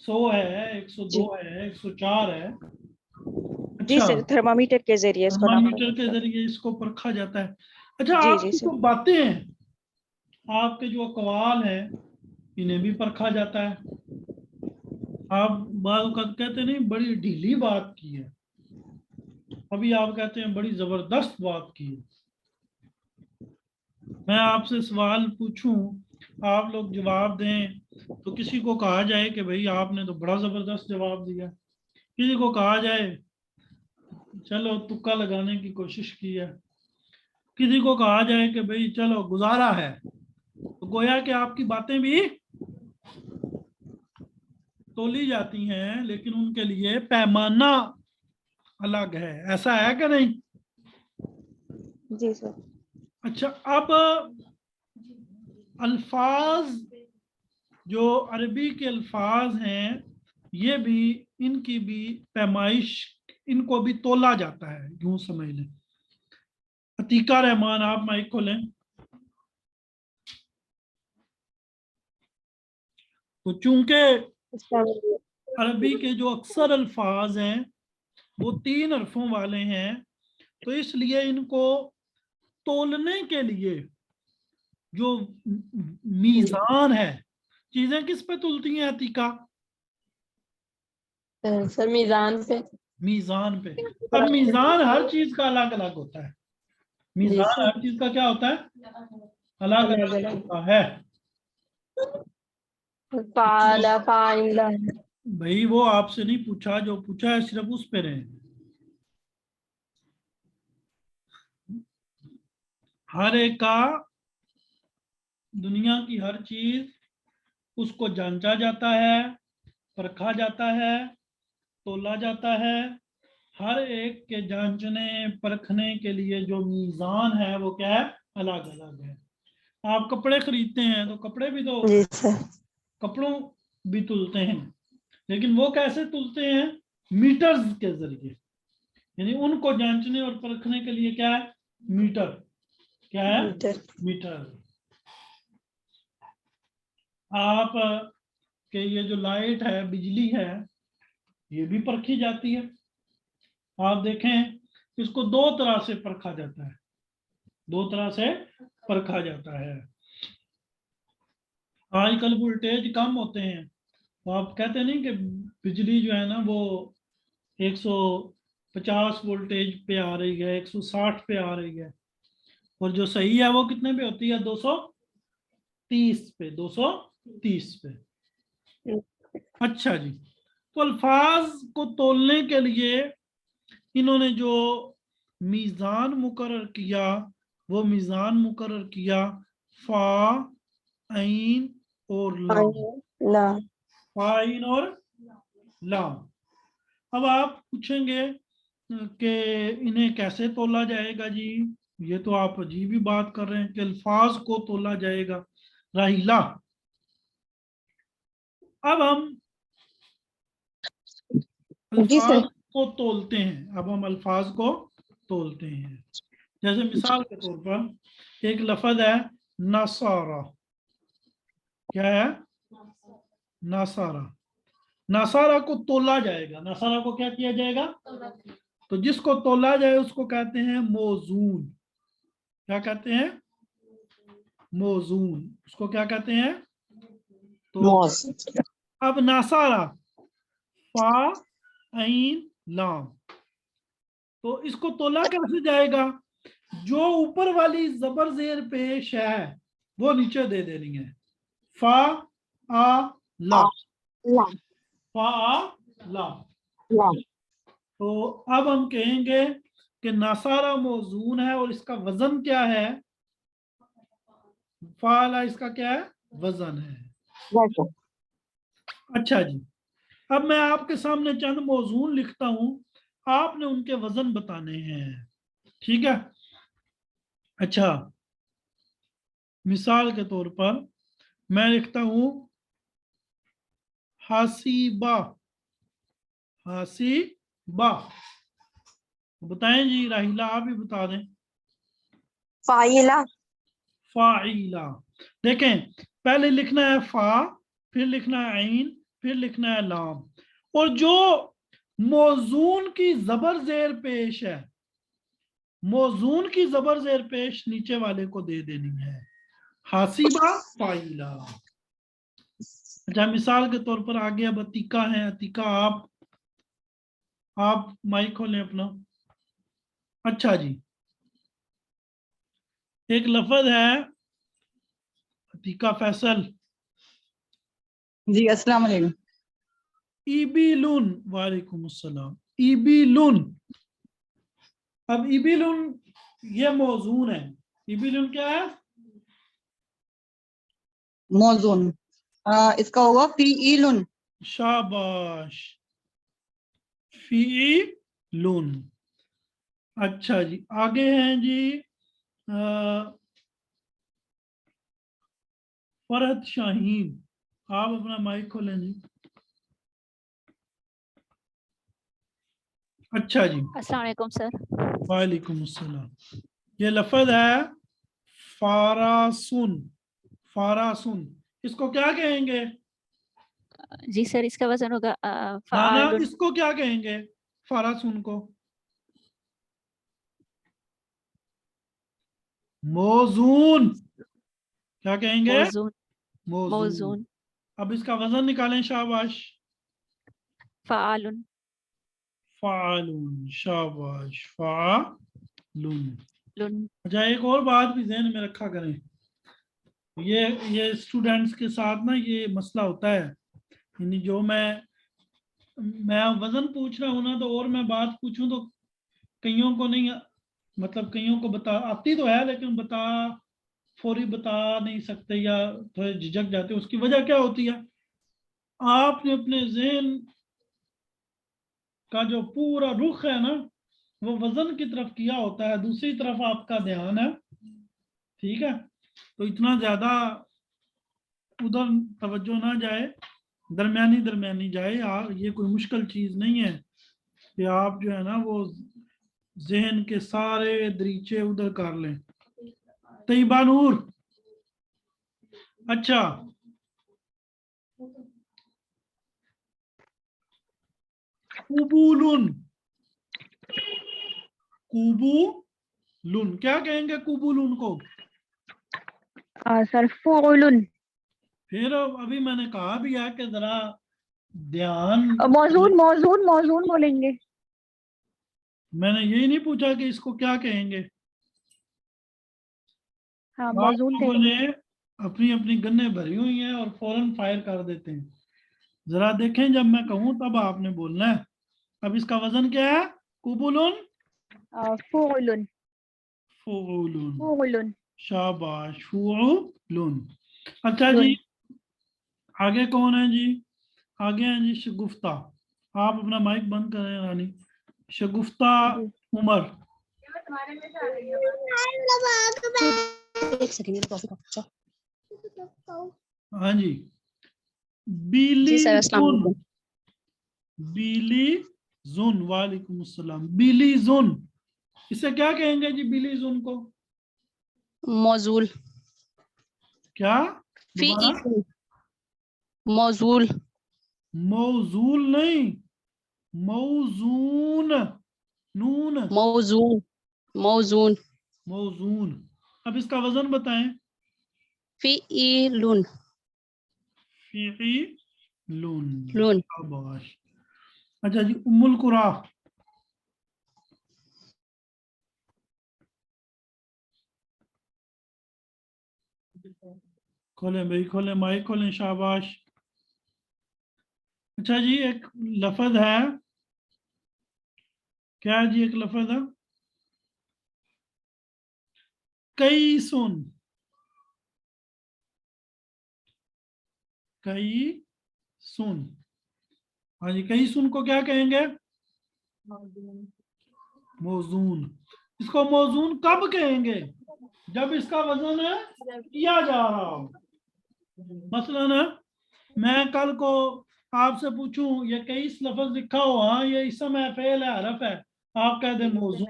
100 ہے، 102 ہے، 104 ہے. جی اچھا، سر، تھرمامیٹر کے ذریعے اس کو ناپا تھرمامیٹر کے جاتا ہے. ذریعے اس کو پرکھا جاتا ہے. اچھا، جی آپ جی کی سر. جو باتیں ہیں، آپ کے جو اقوال ہیں انہیں بھی پرکھا جاتا ہے. آپ بعض اوقات کہتے نہیں بڑی ڈھیلی بات کی ہے، ابھی آپ کہتے ہیں بڑی زبردست بات کی ہے. میں آپ سے سوال پوچھوں، آپ لوگ جواب دیں تو کسی کو کہا جائے کہ بھئی آپ نے تو بڑا زبردست جواب دیا. کسی کو کہا جائے چلو تکا لگانے کی کوشش کی ہے. کسی کو کہا جائے کہ بھئی چلو گزارا ہے. تو گویا کہ آپ کی باتیں بھی تولی جاتی ہیں، لیکن ان کے لیے پیمانہ الگ ہے. ایسا ہے کہ نہیں؟ جی سر. اچھا، اب الفاظ جو عربی کے الفاظ ہیں یہ بھی، ان کی بھی پیمائش، ان کو بھی تولا جاتا ہے. یوں سمجھ لیں. عتیقہ رحمان، آپ مائک کھولیں. تو چونکہ عربی کے جو اکثر الفاظ ہیں وہ 3 حرفوں والے ہیں، تو اس لیے ان کو تولنے کے لیے جو میزان ہے، چیزیں کس پہ تلتی ہیں عتیقہ؟ سر میزان پہ. میزان پہ. اب میزان ہر چیز کا الگ الگ ہوتا ہے. میزان ہر چیز کا کیا ہوتا ہے؟ الگ الگ ہوتا ہے. فعلا فاعلا. بھئی وہ آپ سے نہیں پوچھا، جو پوچھا ہے صرف اس پہ رہیں. ہر ایک کا دنیا کی ہر چیز اس کو جانچا جاتا ہے، پرکھا جاتا ہے، تولا جاتا ہے. ہر ایک کے جانچنے پرکھنے کے لیے جو میزان ہے وہ کیا ہے؟ الگ الگ ہے. آپ کپڑے خریدتے ہیں تو کپڑے بھی تو جی سر. کپڑوں بھی تلتے ہیں، لیکن وہ کیسے تلتے ہیں؟ میٹرز کے ذریعے. یعنی ان کو جانچنے اور پرکھنے کے لیے کیا ہے؟ میٹر. کیا ہے؟ میٹر. آپ کہ یہ جو لائٹ ہے، بجلی ہے، یہ بھی پرکھی جاتی ہے. آپ دیکھیں اس کو 2 طرح سے پرکھا جاتا ہے. 2 طرح سے پرکھا جاتا ہے. آج کل وولٹیج کم ہوتے ہیں تو آپ کہتے نہیں کہ بجلی جو ہے نا وہ 150 وولٹیج پہ آ رہی ہے، 160 پہ آ رہی ہے، اور جو صحیح ہے وہ کتنے پہ ہوتی ہے؟ 230 پہ. 230 پہ. अच्छा जी, तो अल्फाज को तोलने के लिए इन्होंने जो मीज़ान मुकर्रर किया वो मीज़ान मुकर्रर किया फा, ऐन और लाम। ला फाइन और लाम। अब आप पूछेंगे कि इन्हें कैसे तोला जाएगा जी, ये तो आप अजीब ही बात कर रहे हैं कि अल्फाज को तोला जाएगा। राहिला, अब हम जी सर। अल्फाज को तोलते हैं, अब हम अल्फाज को तोलते हैं। जैसे मिसाल के तौर पर एक लफ्ज है नसारा, क्या है? नसारा। नसारा को तोला जाएगा, नसारा को क्या किया जाएगा? तो जिसको तोला जाए उसको कहते हैं मौजून। क्या कहते हैं? मौजून। उसको क्या कहते हैं? तो अब नसारा फा, ऐन, लाम, तो इसको तोला कैसे जाएगा? जो ऊपर वाली जबर जेर पेश है वो नीचे दे देनी है। फा आ ला, फा आ ला। तो अब हम कहेंगे कि नसारा मौजून है और इसका वजन क्या है? फाला इसका क्या है? वजन है। अच्छा जी, अब मैं आपके सामने चंद मौजून लिखता हूं, आपने उनके वजन बताने हैं, ठीक है? अच्छा, मिसाल के तौर पर मैं लिखता हूं हसीबा, हसीबा। बताएं जी, राहिला आप ही बता दें। फाइला। फाइला। देखें, पहले लिखना है फा, फिर लिखना है ऐन, फिर लिखना है लाम, और जो मौजून की जबर जेर पेश है, मौजून की जबर जेर पेश नीचे वाले को दे देनी है। हासिबा फाइला। अच्छा, मिसाल के तौर पर आगे अब अतीका है। अतीका, आप माइक खोलें अपना। अच्छा जी, एक लफ्ज है अतीका फैसल, जी अस्सलाम वालेकुम। इबिलुन। वालेकुम अस्सलाम। इबिलुन। अब इबिलुन ये मौजून है। इबिलुन क्या है? मौजून इसका होगा फीइलुन। शाबाश, फीइलुन। अच्छा जी, आगे हैं जी फरहत शाहीन, आप अपना माइक खोलें जी। अच्छा जी, अस्सलाम वालेकुम सर। वालेकुम अस्सलाम। ये लफ्ज है फारासुन। फारासुन, इसको क्या कहेंगे? जी सर, इसका वजन होगा ना ना, फ़ाइलुन। इसको क्या कहेंगे? फारासुन को मौजून। क्या कहेंगे? मौजून। मौजून। मौजून। अब इसका वजन निकालें, शाबाश। फ़ालुन। फालुन, शाबाश, फालुन। लुन। अच्छा, एक और बात भी ध्यान में रखा करें, ये स्टूडेंट्स के साथ ना ये मसला होता है, यानी जो मैं वजन पूछ रहा हूँ ना, तो और मैं बात पूछूं तो कईयों को नहीं, मतलब कईयों को बता आती तो है लेकिन फौरी बता नहीं सकते या थोड़े झिझक जाते। उसकी वजह क्या होती है? आपने अपने ज़हन का जो पूरा रुख है ना वो वजन की तरफ किया होता है, दूसरी तरफ आपका ध्यान है, ठीक है? तो इतना ज्यादा उधर तवज्जो ना जाए, दरमियानी दरमियानी जाए। ये कोई मुश्किल चीज नहीं है कि आप जो है ना वो जहन के सारे दरीचे उधर कर लें। तैयबा नूर, अच्छा, कुबूलुन। कुबूलुन, क्या कहेंगे कुबूलुन को? सर फ़ुउलुन। फिर अभी मैंने कहा भी है कि जरा ध्यान, मौजून मौजून मौजून बोलेंगे। मैंने यही नहीं पूछा कि इसको क्या कहेंगे। हाँ आप मौजून लोगों कहेंगे। ने अपनी अपनी गन्ने भरी हुई हैं और फौरन फायर कर देते हैं। जरा देखें, जब मैं कहूं तब आपने बोलना है। अब इसका वजन क्या है? कुबुलुन फुलुन फुलुन। फुलुन शाबाश, फुलुन। अच्छा जी, लुन आगे कौन है जी? आगे हैं जी शगुफ्ता। आप अपना माइक बंद करें रानी। शगुफ्ता जी। उमर। एक सेकंड हाँ जी। जी सर, अस्सलाम बिलीजुन। वालेकुम। बिलीजुन, वालेकुम अस्सलाम। बिलीजुन, इसे क्या कहेंगे जी? बिलीजुन को मौजूल, क्या? फी दोबारा। मौजूल, मौजूल नहीं, मौजून, नून, मौजून, मौजून, मौजून। अब इसका वजन बताएं। फीलुन, फीलुन। लुन, शाबाश। अच्छा जी, उम्मुल कुरा। खोलें भाई, खोलें माइक खोलें। शाबाश। अच्छा जी, एक लफ्ज है, क्या है जी? एक लफ्ज है कई सुन। कई सुन। हाँ जी, कई सुन को क्या कहेंगे? मौजून। इसको मौजून कब कहेंगे? जब इसका वजन किया जा रहा हो। मसलन मैं कल को आपसे पूछूं ये कई लफ्ज लिखा हो, हाँ ये इसम है, फेल है, हरफ है, आप कह दें मौजून।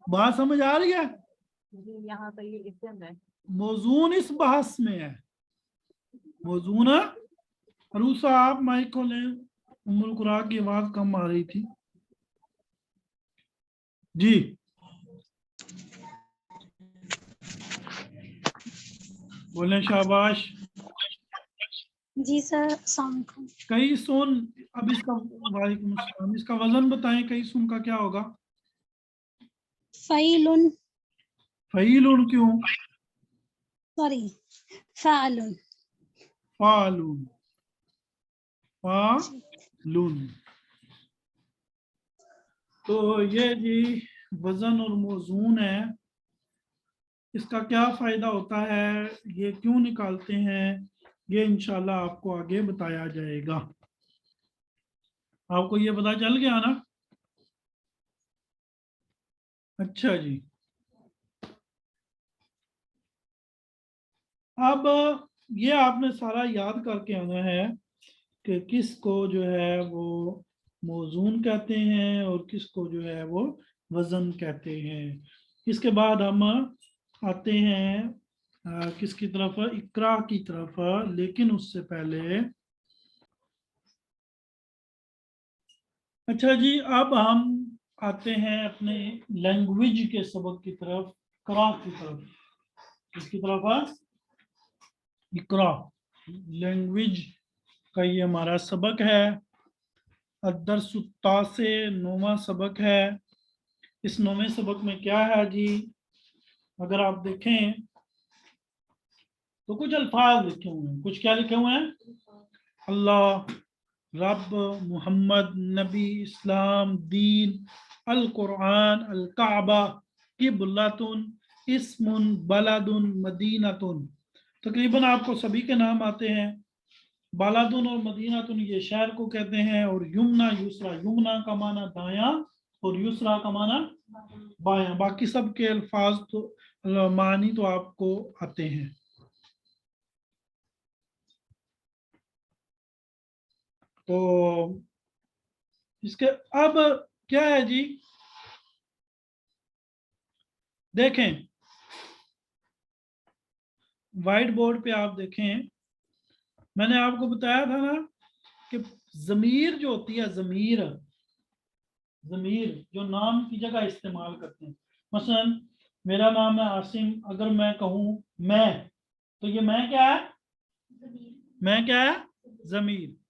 बात समझ आ रही है? यहाँ तो ये इसम है। मौजून इस बहस में है। मौजून है। रूसा आप माइक खोलें, उम्मुल कुरा की आवाज कम आ रही थी जी। बोले शाबाश। जी सर, अस्सलाम वालेकुम। कई सुन। अब इसका, वालेकुम अस्सलाम, इसका वजन बताएं। कई सुन का क्या होगा? फईलुन, फईलुन क्यों? Sorry, Falun. Falun, Falun. तो ये जी वजन और मौजून है। इसका क्या फायदा होता है, ये क्यों निकालते हैं, ये इंशाल्लाह आपको आगे बताया जाएगा। आपको ये पता चल गया ना? अच्छा जी, अब ये आपने सारा याद करके आना है कि किसको जो है वो मौजून कहते हैं और किसको जो है वो वजन कहते हैं। इसके बाद हम आते हैं किसकी तरफ? इकरा की तरफ। लेकिन उससे पहले, अच्छा जी, अब हम आते हैं अपने लैंग्वेज के सबक की तरफ, इकरा की तरफ। किसकी तरफ है? इकरा। लैंग्वेज का ये हमारा सबक है। अदरसुत्ता से 9वां सबक है। इस 9वें सबक में क्या है जी? अगर आप देखें तो कुछ अल्फाज लिखे हुए हैं। कुछ क्या लिखे हुए हैं? अल्लाह, रब, मोहम्मद, नबी, इस्लाम, दीन, अल कुरान, अल काबा, किबलतुन, इस्मुन, बलदुन, मदीनतुन। तकरीबन आपको सभी के नाम आते हैं। बालादुन और मदीनातुन ये शहर को कहते हैं। और युमना, युसरा, युमना का माना दाया और युसरा का माना बायां। बाकी सब के अल्फाज तो मानी तो आपको आते हैं। तो इसके अब क्या है जी? देखें, व्हाइट बोर्ड पे आप देखें, मैंने आपको बताया था ना कि जमीर जो होती है, जमीर, जमीर जो नाम की जगह इस्तेमाल करते हैं। मसलन मेरा नाम है आसिम, अगर मैं कहूं मैं, तो ये मैं क्या है? मैं क्या है? जमीर।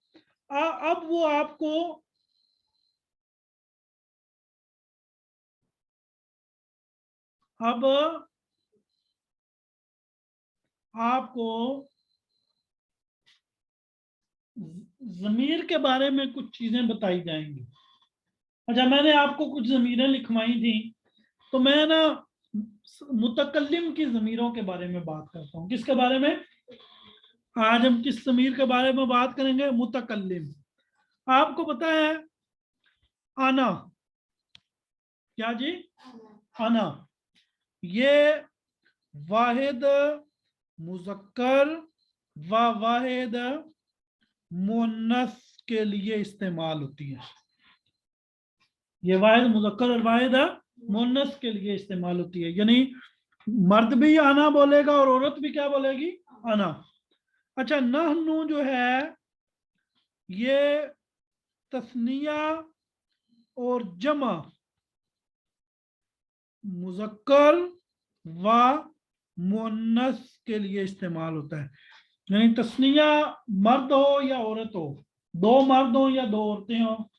अब वो आपको अब आपको ज़मीर के बारे में कुछ चीजें बताई जाएंगी। अच्छा, मैंने आपको कुछ ज़मीरें लिखवाई थी, तो मैं ना मुतकल्लिम की ज़मीरों के बारे में बात करता हूँ। किसके बारे में? आज हम किस ज़मीर के बारे में बात करेंगे? मुतकल्लिम। आपको पता है आना, क्या जी? आना, ये वाहिद मुज़क्कर व वाहिद मुअन्नस के लिए इस्तेमाल होती है। ये वाहिद मुज़क्कर और वाहिद मुअन्नस के लिए इस्तेमाल होती है, यानी मर्द भी आना बोलेगा और औरत भी क्या बोलेगी? आना। अच्छा, नहनु जो है ये तस्निया और जमा मुज़क्कर व मुअन्नस के लिए इस्तेमाल होता है, यानी तस्निया मर्द हो या औरत हो, दो मर्द हो या दो औरतें हो,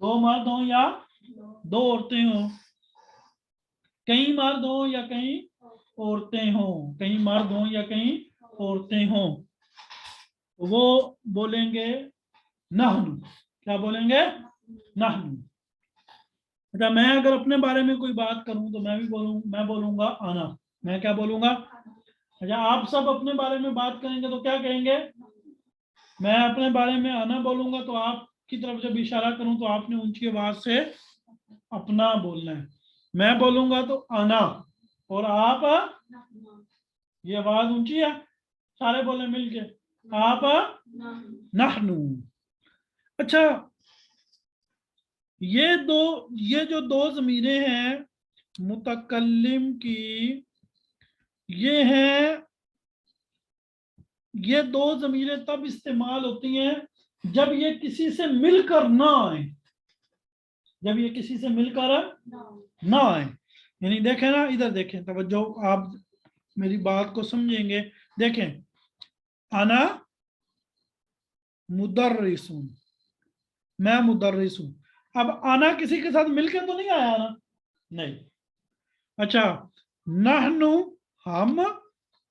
दो मर्द हो या दो औरतें हो, कई मर्द हो या कई औरतें हो, कई मर्द हो या कई औरतें हो, वो बोलेंगे नहनु। क्या बोलेंगे? नहनु। अच्छा, मैं अगर अपने बारे में कोई बात करूं तो मैं बोलूंगा आना। मैं क्या बोलूंगा? अच्छा, आप सब अपने बारे में बात करेंगे तो क्या कहेंगे? मैं अपने बारे में आना बोलूंगा तो आपकी तरफ जब इशारा करूं तो आपने ऊंची आवाज से अपना बोलना है। मैं बोलूंगा तो आना और आप, ये आवाज ऊंची है, सारे बोले मिलके, आप नहनु। अच्छा, ये जो दो ज़मीरें हैं मुतकल्लिम की, ये दो ज़मीरें तब इस्तेमाल होती हैं जब ये किसी से मिलकर ना आए, जब ये किसी से मिलकर ना आए। यानी देखें ना, इधर देखें, तवज्जो, आप मेरी बात को समझेंगे। देखें, आना मुदर्रिसुन, मैं मुदर्रिस हूं। अब आना किसी के साथ मिलकर तो नहीं आया ना? नहीं। अच्छा, नहनु हम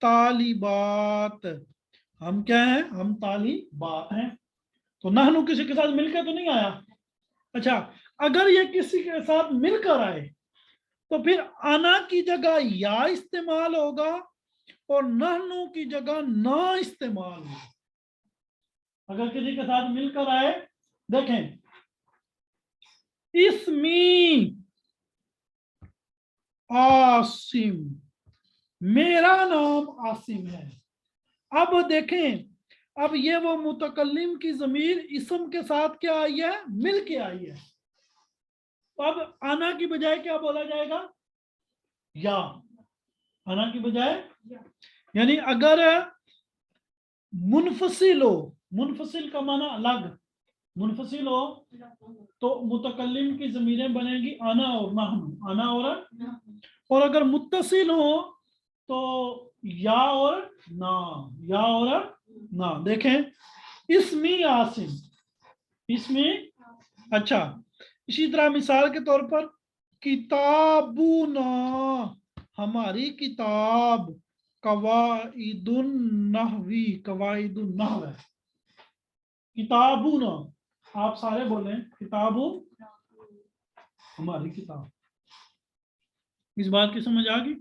तालिबात, हम क्या हैं? हम तालिबात हैं। तो नहनु किसी के साथ मिलकर तो नहीं आया। अच्छा, अगर ये किसी के साथ मिलकर आए तो फिर आना की जगह या इस्तेमाल होगा और नहनु की जगह ना इस्तेमाल होगा। अगर किसी के साथ मिलकर आए, देखें, इसमी आसिम, मेरा नाम आसिम है। अब देखें, अब ये वो मुतकल्लिम की ज़मीर इसम के साथ क्या आई है? मिल के आई है। तो अब आना की बजाय क्या बोला जाएगा? या। आना की बजाय, यानी अगर मुनफसिल हो, मुनफसिल का माना अलग, मुनफसिल हो तो मुतकल्लिम की ज़मीरें बनेगी आना और नहनु, आना और अगर मुत्तसिल हो तो या और ना, या और ना। देखें, इसमी आसिम, इसमी। अच्छा, इसी तरह मिसाल के तौर पर किताबुना, हमारी किताब, कवाइदुन नहवी, कवाइदुन नहव है। किताबुना, आप सारे बोलें, किताबु, हमारी किताब। इस बात की समझ आ गई?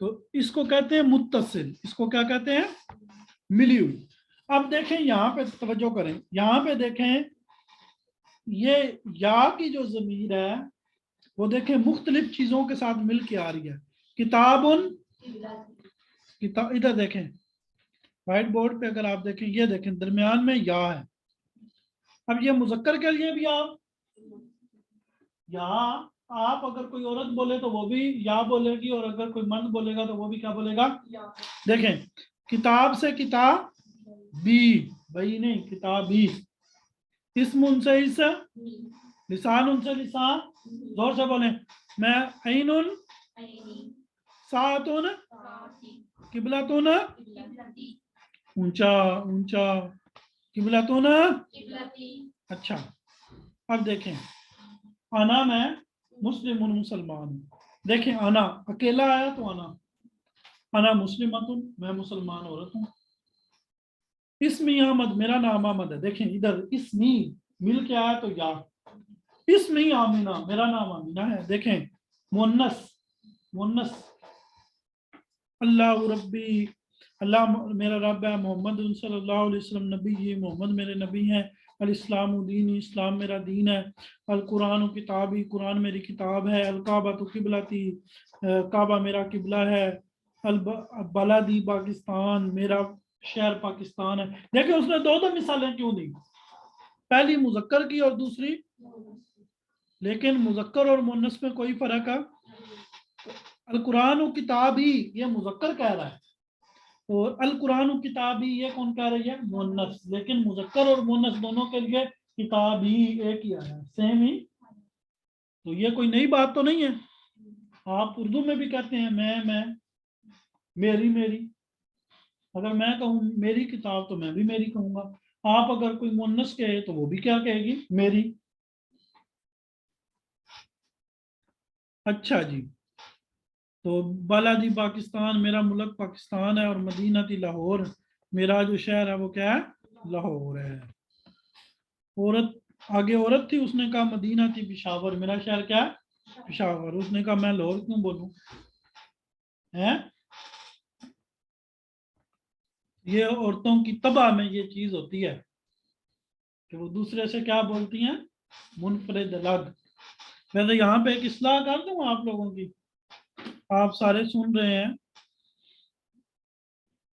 तो इसको कहते हैं मुत्तसिल, इसको क्या कहते हैं? मिली हुई। अब देखें, यहां पे तवज्जो करें, यहां पे देखें, ये या की जो ज़मीर है वो देखें मुख्तलिफ चीजों के साथ मिल के आ रही है। किताबुन, किताब, इधर देखें व्हाइट बोर्ड पे, अगर आप देखें, ये देखें दरमियान में या है। अब ये मुज़क्कर के लिए भी आप या, आप अगर कोई औरत बोले तो वो भी या बोलेगी और अगर कोई मर्द बोलेगा तो वो भी क्या बोलेगा? देखें, किताब से किताब बी, भाई नहीं, किताब बी। इस्म उनसे इस, लिसान उनसे लिसान, जोर से बोले, मैं ऐनुन सातुन किबलतुन, ऊंचा ऊंचा, किबलतुन। अच्छा, अब देखें, आना मैं मुस्लिम मुसलमान। देखें, आना अकेला आया तो आना, अना मुस्लिमतुन, मैं मुसलमान औरत हूँ। इसमी अहमद, मेरा नाम अहमद है। देखें इधर इसमी मिल के आया तो या, इसमी आमिना, मेरा नाम आमिना है। देखें मुन्नस, मुन्नस, अल्लाह रब्बी, अल्लाह मेरा रब है, मोहम्मद सल्लल्लाहु अलैहि वसल्लम नबी, ये मोहम्मद मेरे नबी हैं, अल इस्लाम दीन, इस्लाम मेरा दीन है, अल कुरान किताबी, कुरान मेरी किताब है, अल काबा तो किबलती, काबा मेरा किबला है, अल बलादी पाकिस्तान, मेरा शहर पाकिस्तान है। देखिए उसने दो दो मिसालें क्यों दी, पहली मुजक्कर की और दूसरी, लेकिन मुजक्कर और मुन्नस में कोई फर्क है। अल कुरान किताबी ये मुजक्कर कह रहा है और अल कुरान किताबी ये कौन कह रही है, मुन्नस। लेकिन मुजक्कर और मुन्नस दोनों के लिए किताब ही एक ही आया, सेम ही। तो ये कोई नई बात तो नहीं है। आप उर्दू में भी कहते हैं मैं, मेरी मेरी। अगर मैं कहूँ मेरी किताब तो मैं भी मेरी कहूंगा। आप अगर कोई मुन्नस कहे तो वो भी क्या कहेगी, मेरी। अच्छा जी, तो बालादी पाकिस्तान, मेरा मुल्क पाकिस्तान है, और मदीनाती लाहौर, मेरा जो शहर है वो क्या है, लाहौर है। औरत, आगे औरत थी, उसने कहा मदीना थी पेशावर, मेरा शहर क्या है, पेशावर। उसने कहा मैं लाहौर क्यों बोलूं, है। ये औरतों की तबाह में ये चीज होती है कि वो दूसरे से क्या बोलती हैं, मुनफरिद अलग। वैसे यहाँ पे एक इस्लाह कर दूं आप लोगों की, आप सारे सुन रहे हैं।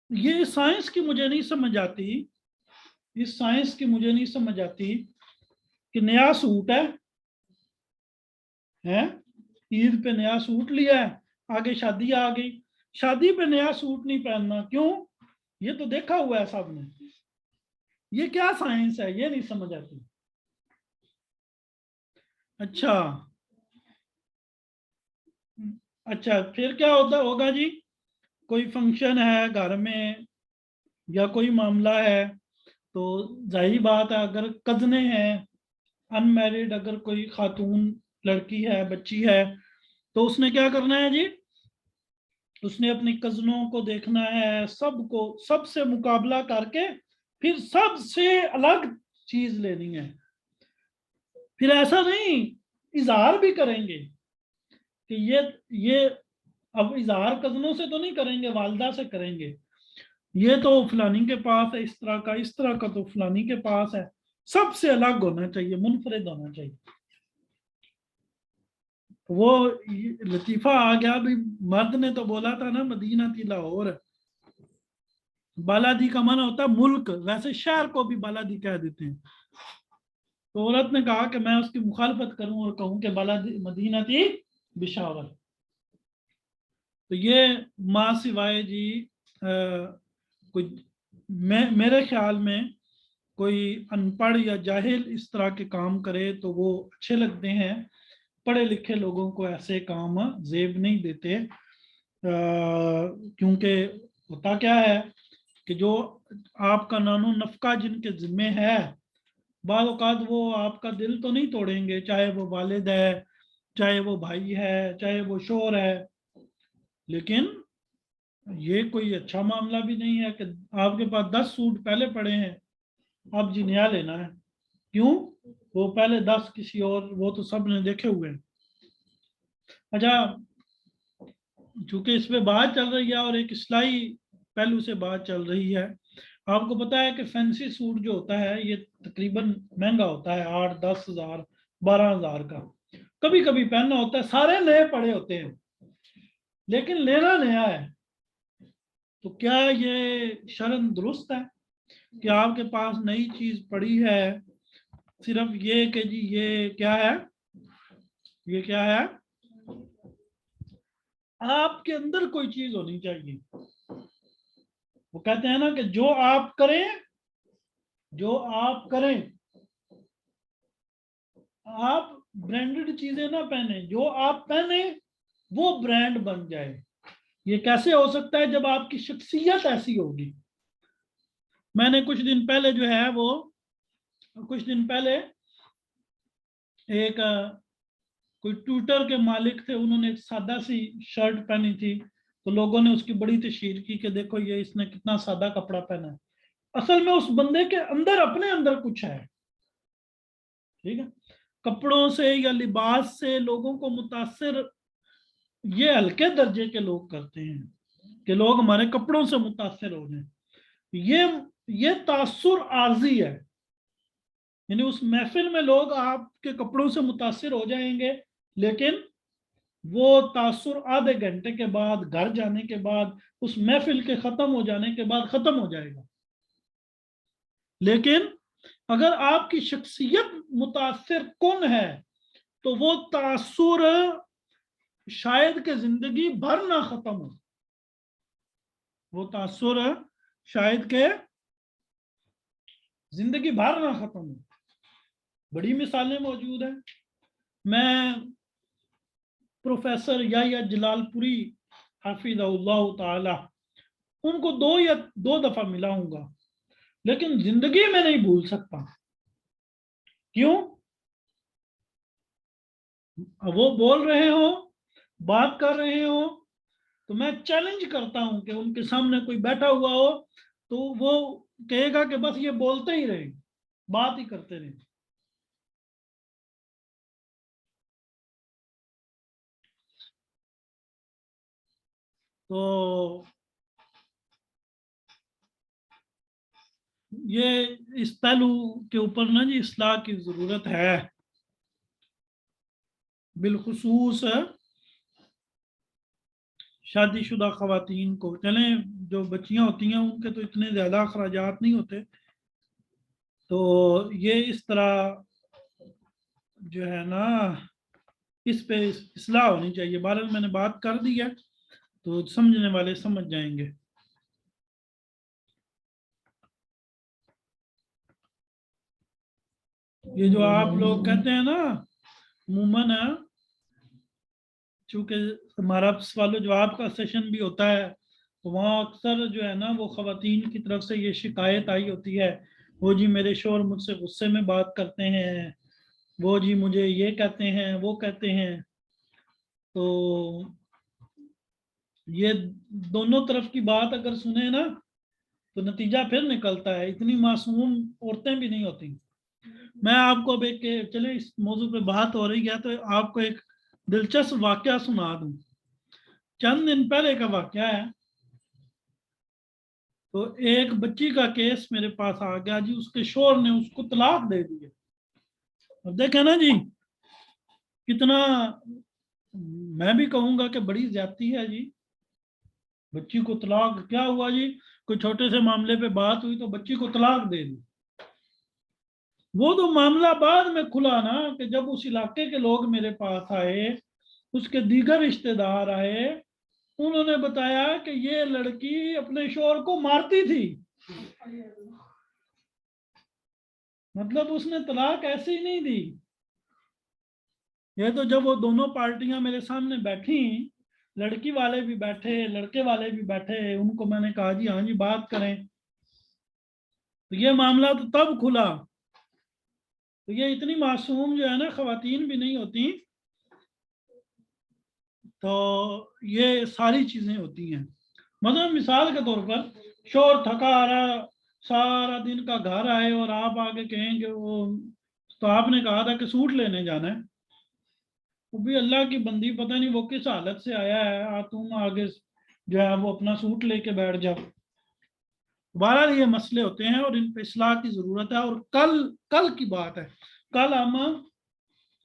ये साइंस की मुझे नहीं समझ आती, इस साइंस की मुझे नहीं समझ आती कि नया सूट है, ईद पे नया सूट लिया है, आगे शादी आ गई, शादी पे नया सूट नहीं पहनना, क्यों, ये तो देखा हुआ है सबने। ये क्या साइंस है, ये नहीं समझ आती। अच्छा अच्छा, फिर क्या होगा जी, कोई फंक्शन है घर में या कोई मामला है, तो जाहिर बात है अगर कजने हैं, अनमैरिड अगर कोई खातून लड़की है, बच्ची है, तो उसने क्या करना है जी, उसने अपनी कजनों को देखना है, सबको, सबसे मुकाबला करके फिर सबसे अलग चीज लेनी है। फिर ऐसा नहीं, इजहार भी करेंगे कि ये अब इजहार कजनों से तो नहीं करेंगे, वालदा से करेंगे, ये तो फलानी के पास है इस तरह का, इस तरह का तो फलानी के पास है। सबसे अलग होना चाहिए, मुनफरिद होना चाहिए। वो लतीफा आ गया भी, मर्द ने तो बोला था ना मदीना थी लाहौर, बालादी का माना होता है मुल्क, वैसे शहर को भी बालादी कह देते हैं। तो औरत ने कहा कि मैं उसकी मुखालफत करूं और कहूं कि बालादी मदीना थी बिशावर। तो ये माँ सिवाय जी कोई मेरे ख्याल में कोई अनपढ़ या जाहिल इस तरह के काम करे तो वो अच्छे लगते हैं, पढ़े लिखे लोगों को ऐसे काम जेब नहीं देते। क्योंकि होता क्या है कि जो आपका नानो नफका जिनके जिम्मे है, बाद औकात वो आपका दिल तो नहीं तोड़ेंगे, चाहे वो वालिद है, चाहे वो भाई है, चाहे वो शोहर है। लेकिन ये कोई अच्छा मामला भी नहीं है कि आपके पास 10 सूट पहले पड़े हैं, अब जी नया लेना है। क्यों, वो पहले 10 किसी और, वो तो सब ने देखे हुए हैं। अच्छा, चूंकि इस पे बात चल रही है और एक इस्लाही पहलू से बात चल रही है, आपको पता है कि फैंसी सूट जो होता है ये तकरीबन महंगा होता है, 8-10 हजार 12 हजार का। कभी कभी पहनना होता है, सारे नए पड़े होते हैं लेकिन लेना नया है। तो क्या ये शर्म दुरुस्त है कि आपके पास नई चीज पड़ी है, सिर्फ ये कि जी ये क्या है, ये क्या है, आपके अंदर कोई चीज होनी चाहिए। वो कहते हैं ना कि जो आप करें, जो आप करें, आप ब्रांडेड चीजें ना पहने, जो आप पहने वो ब्रांड बन जाए। ये कैसे हो सकता है, जब आपकी शख्सियत ऐसी होगी। मैंने कुछ दिन पहले जो है वो, कुछ दिन पहले एक कोई ट्विटर के मालिक थे, उन्होंने एक सादा सी शर्ट पहनी थी, تو لوگوں نے اس کی بڑی تشہیر کی کہ دیکھو یہ اس نے کتنا سادہ کپڑا پہنا ہے. اصل میں اس بندے کے اندر اپنے اندر کچھ ہے. ٹھیک ہے, کپڑوں سے یا لباس سے لوگوں کو متاثر یہ ہلکے درجے کے لوگ کرتے ہیں کہ لوگ ہمارے کپڑوں سے متاثر ہو جائیں. یہ تاثر عارضی ہے, یعنی اس محفل میں لوگ آپ کے کپڑوں سے متاثر ہو جائیں گے, لیکن وہ تاثر آدھے گھنٹے کے بعد, گھر جانے کے بعد, اس محفل کے ختم ہو جانے کے بعد ختم ہو جائے گا. لیکن اگر آپ کی شخصیت متاثر کن ہے تو وہ تاثر شاید کہ زندگی بھر نہ ختم ہو. وہ تاثر شاید کہ زندگی بھر نہ ختم ہو. بڑی مثالیں موجود ہیں. میں پروفیسر یحییٰ جلال پوری حفظہ اللہ تعالی ان کو 2 دفعہ ملا ہوں گا, لیکن زندگی میں نہیں بھول سکتا. کیوں؟ وہ بول رہے ہوں, بات کر رہے ہوں, تو میں چیلنج کرتا ہوں کہ ان کے سامنے کوئی بیٹھا ہوا ہو تو وہ کہے گا کہ بس یہ بولتے ہی رہیں, بات ہی کرتے رہیں. تو یہ اس پہلو کے اوپر نا جی اصلاح کی ضرورت ہے, بالخصوص شادی شدہ خواتین کو. چلیں جو بچیاں ہوتی ہیں ان کے تو اتنے زیادہ اخراجات نہیں ہوتے, تو یہ اس طرح جو ہے نا اس پہ اصلاح ہونی چاہیے. بہرحال میں نے بات کر دی ہے تو سمجھنے والے سمجھ جائیں گے. یہ جو آپ لوگ کہتے ہیں نا عموماً, چونکہ ہمارا سوال و جواب کا سیشن بھی ہوتا ہے تو وہاں اکثر جو ہے نا وہ خواتین کی طرف سے یہ شکایت آئی ہوتی ہے, وہ جی میرے شوہر مجھ سے غصے میں بات کرتے ہیں, وہ جی مجھے یہ کہتے ہیں, وہ کہتے ہیں. تو یہ دونوں طرف کی بات اگر سنیں نا تو نتیجہ پھر نکلتا ہے. اتنی معصوم عورتیں بھی نہیں ہوتی. میں آپ کو اب ایک, چلے اس موضوع پہ بات ہو رہی ہے تو آپ کو ایک دلچسپ واقعہ سنا دوں. چند دن پہلے کا واقعہ ہے. تو ایک بچی کا کیس میرے پاس آ گیا جی, اس کے شوہر نے اس کو طلاق دے دی. اب دیکھیں نا جی کتنا, میں بھی کہوں گا کہ بڑی زیادتی ہے جی. بچی کو طلاق, کیا ہوا جی, کوئی چھوٹے سے معاملے پہ بات ہوئی تو بچی کو طلاق دے دی. وہ تو معاملہ بعد میں کھلا نا کہ جب اس علاقے کے لوگ میرے پاس آئے, اس کے دیگر رشتہ دار آئے, انہوں نے بتایا کہ یہ لڑکی اپنے شوہر کو مارتی تھی. مطلب اس نے طلاق ایسے ہی نہیں دی. یہ تو جب وہ دونوں پارٹیاں میرے سامنے بیٹھی, لڑکی والے بھی بیٹھے, لڑکے والے بھی بیٹھے, ان کو میں نے کہا جی ہاں جی بات کریں, تو یہ معاملہ تو تب کھلا. تو یہ اتنی معصوم جو ہے نا خواتین بھی نہیں ہوتی, تو یہ ساری چیزیں ہوتی ہیں. مثلا مثال کے طور پر شوہر تھکا آ رہا, سارا دن کا گھر آئے اور آپ آگے کہیں کہ وہ تو آپ نے کہا تھا کہ سوٹ لینے جانا ہے, وہ بھی اللہ کی بندی پتہ نہیں وہ کس حالت سے آیا ہے, تم آگے جو ہے وہ اپنا سوٹ لے کے بیٹھ جاؤ. بہرحال یہ مسئلے ہوتے ہیں اور ان پہ اصلاح کی ضرورت ہے. اور کل کی بات ہے, کل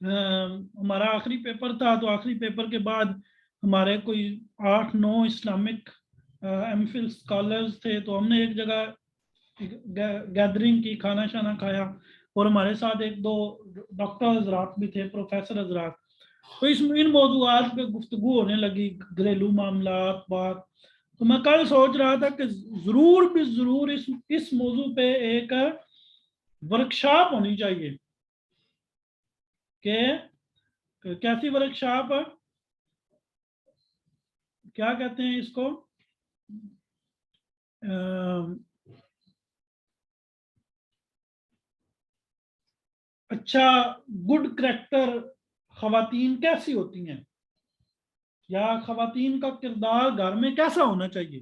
ہمارا آخری پیپر تھا, تو آخری پیپر کے بعد ہمارے کوئی 8-9 اسلامک ایم فل اسکالرز تھے, تو ہم نے ایک جگہ گیدرنگ کی, کھانا شانا کھایا, اور ہمارے ساتھ 1-2 ڈاکٹر حضرات بھی تھے, پروفیسر حضرات. تو ان موضوعات پہ گفتگو ہونے لگی, گھریلو معاملات بات. تو میں کل سوچ رہا تھا کہ ضرور بھی ضرور اس موضوع پہ ایک ورکشاپ ہونی چاہیے. کہ کیسی ورکشاپ, کیا کہتے ہیں اس کو, اچھا گڈ کریکٹر خواتین کیسی ہوتی ہیں, یا خواتین کا کردار گھر میں کیسا ہونا چاہیے،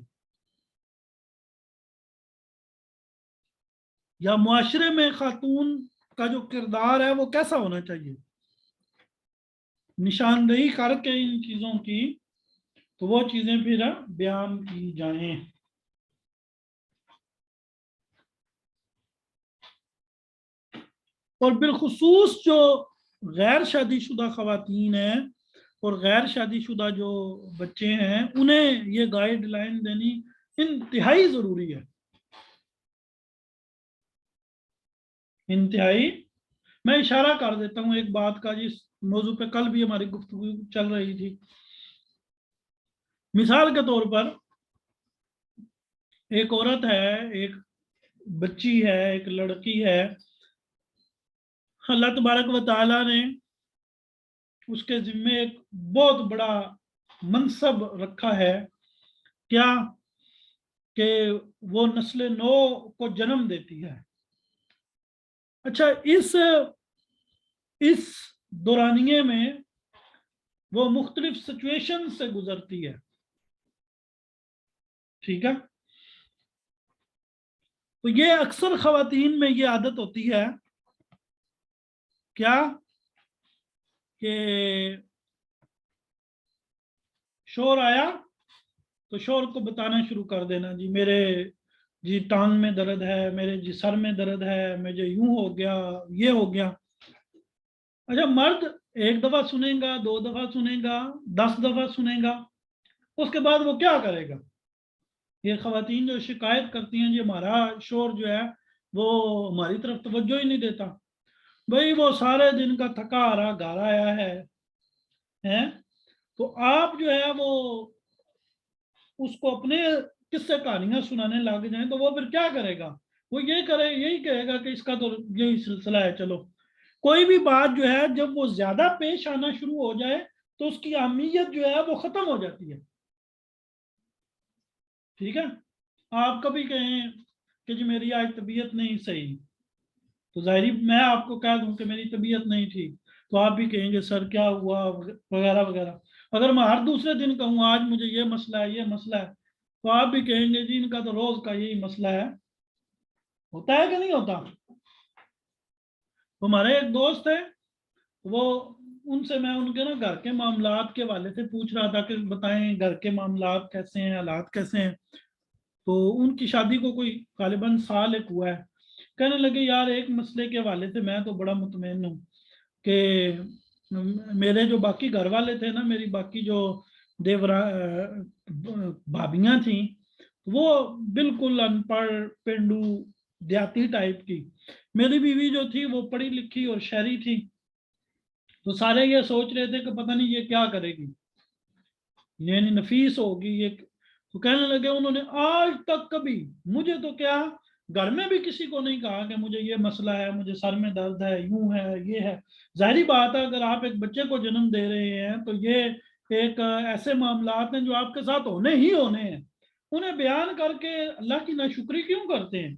یا معاشرے میں خاتون کا جو کردار ہے وہ کیسا ہونا چاہیے، نشاندہی کر کے ان چیزوں کی تو وہ چیزیں پھر بیان کی جائیں۔ اور بالخصوص جو غیر شادی شدہ خواتین ہیں اور غیر شادی شدہ جو بچے ہیں انہیں یہ گائیڈ لائن دینی انتہائی ضروری ہے، انتہائی۔ میں اشارہ کر دیتا ہوں ایک بات کا، جس موضوع پہ کل بھی ہماری گفتگو چل رہی تھی۔ مثال کے طور پر ایک عورت ہے، ایک بچی ہے، ایک لڑکی ہے، اللہ تبارک و تعالیٰ نے اس کے ذمے ایک بہت بڑا منصب رکھا ہے، کیا کہ وہ نسل نو کو جنم دیتی ہے۔ اچھا، اس دورانیے میں وہ مختلف سچویشن سے گزرتی ہے، ٹھیک ہے؟ تو یہ اکثر خواتین میں یہ عادت ہوتی ہے کیا کہ شور آیا تو شور کو بتانا شروع کر دینا، جی میرے جی ٹانگ میں درد ہے، میرے جی سر میں درد ہے، مجھے یوں ہو گیا، یہ ہو گیا۔ اچھا، مرد ایک دفعہ سنے گا، 2 دفعہ سنے گا، 10 دفعہ سنے گا، اس کے بعد وہ کیا کرے گا؟ یہ خواتین جو شکایت کرتی ہیں جی ہمارا شور جو ہے وہ ہماری طرف توجہ ہی نہیں دیتا، بھئی وہ سارے دن کا تھکا ہارا گھر آیا ہے، تو آپ جو ہے وہ اس کو اپنے قصے کہانیاں سنانے لگ جائیں تو وہ پھر کیا کرے گا؟ وہ یہی کہے گا کہ اس کا تو یہی سلسلہ ہے۔ چلو، کوئی بھی بات جو ہے جب وہ زیادہ پیش آنا شروع ہو جائے تو اس کی اہمیت جو ہے وہ ختم ہو جاتی ہے، ٹھیک ہے؟ آپ کبھی کہیں کہ جی میری آج طبیعت نہیں صحیح، تو ظاہری میں آپ کو کہہ دوں کہ میری طبیعت نہیں ٹھیک، تو آپ بھی کہیں گے سر کیا ہوا وغیرہ وغیرہ۔ اگر میں ہر دوسرے دن کہوں آج مجھے یہ مسئلہ ہے، یہ مسئلہ ہے، تو آپ بھی کہیں گے جی ان کا تو روز کا یہی مسئلہ ہے۔ ہوتا ہے کہ نہیں ہوتا؟ ہمارے ایک دوست ہے، وہ ان سے میں ان کے نا گھر کے معاملات کے حوالے سے پوچھ رہا تھا کہ بتائیں گھر کے معاملات کیسے ہیں، حالات کیسے ہیں۔ تو ان کی شادی کو کوئی غالباً سال ایک ہوا ہے، کہنے لگے یار ایک مسئلے کے حوالے سے میں تو بڑا مطمئن ہوں کہ میرے جو باقی گھر والے تھے نا، میری باقی جو بھابیاں تھیں، وہ بالکل ان پڑھ پینڈو دیہاتی ٹائپ کی، میری بیوی جو تھی وہ پڑھی لکھی اور شہری تھی، تو سارے یہ سوچ رہے تھے کہ پتہ نہیں یہ کیا کرے گی، یعنی نفیس ہوگی یہ۔ تو کہنے لگے انہوں نے آج تک کبھی مجھے تو کیا گھر میں بھی کسی کو نہیں کہا کہ مجھے یہ مسئلہ ہے، مجھے سر میں درد ہے، یوں ہے، یہ ہے۔ ظاہری بات ہے اگر آپ ایک بچے کو جنم دے رہے ہیں تو یہ ایک ایسے معاملات ہیں جو آپ کے ساتھ ہونے ہی ہونے ہیں، انہیں بیان کر کے اللہ کی ناشکری کیوں کرتے ہیں؟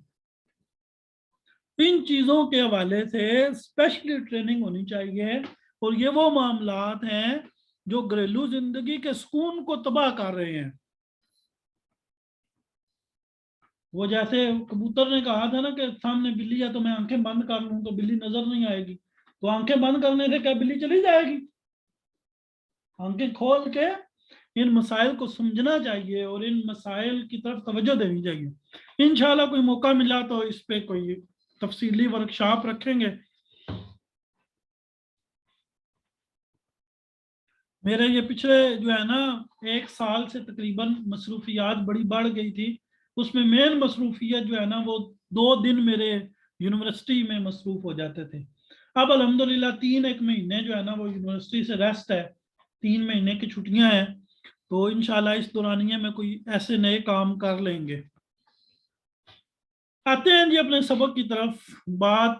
ان چیزوں کے حوالے سے اسپیشلی ٹریننگ ہونی چاہیے، اور یہ وہ معاملات ہیں جو گھریلو زندگی کے سکون کو تباہ کر رہے ہیں۔ وہ جیسے کبوتر نے کہا تھا نا کہ سامنے بلی ہے تو میں آنکھیں بند کر لوں تو بلی نظر نہیں آئے گی، تو آنکھیں بند کرنے سے کیا بلی چلی جائے گی؟ آنکھیں کھول کے ان مسائل کو سمجھنا چاہیے اور ان مسائل کی طرف توجہ دینی چاہیے۔ انشاءاللہ کوئی موقع ملا تو اس پہ کوئی تفصیلی ورکشاپ رکھیں گے۔ میرے یہ پچھلے جو ہے نا 1 سال سے تقریباً مصروفیات بڑی بڑھ گئی تھی، اس میں مین مصروفیت جو ہے نا وہ 2 دن میرے یونیورسٹی میں مصروف ہو جاتے تھے۔ اب الحمدللہ 3 مہینے جو ہے نا وہ یونیورسٹی سے ریسٹ ہے، 3 مہینے کی چھٹیاں ہیں، تو انشاءاللہ اس دورانیے میں کوئی ایسے نئے کام کر لیں گے۔ آتے ہیں جی اپنے سبق کی طرف۔ بات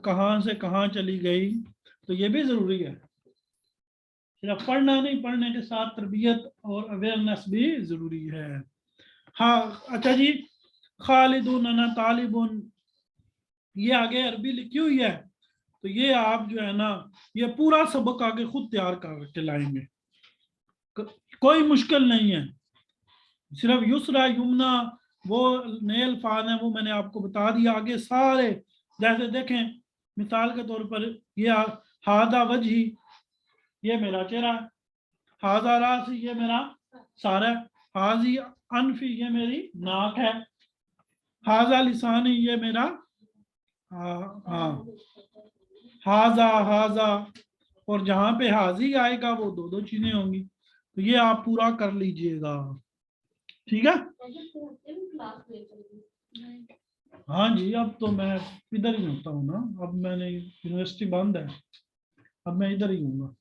کہاں سے کہاں چلی گئی، تو یہ بھی ضروری ہے، صرف پڑھنا نہیں، پڑھنے کے ساتھ تربیت اور اویئرنیس بھی ضروری ہے۔ ہاں اچھا جی، خالدون طالبون، یہ آگے عربی لکھی ہوئی ہے، تو یہ آپ جو ہے نا یہ پورا سبق آگے خود تیار کر کے لائیں گے۔ कोई मुश्किल नहीं है, सिर्फ युसरा युमना वो नए अल्फाज हैं, वो मैंने आपको बता दिया। आगे सारे जैसे देखें, मिसाल के तौर पर ये हादा वजही, ये मेरा चेहरा है, हाजा रासी, ये मेरा सर है, हाजी अनफी, ये मेरी नाक है, हाजा लिसानी, ये मेरा हाँ हाजा हाजा, और जहां पे हाजी आएगा वो दो दो चीजें होंगी। तो ये आप पूरा कर लीजिएगा, ठीक है। हाँ जी, अब तो मैं इधर ही होता हूँ ना, अब मैंने यूनिवर्सिटी बंद है, अब मैं इधर ही हूँ।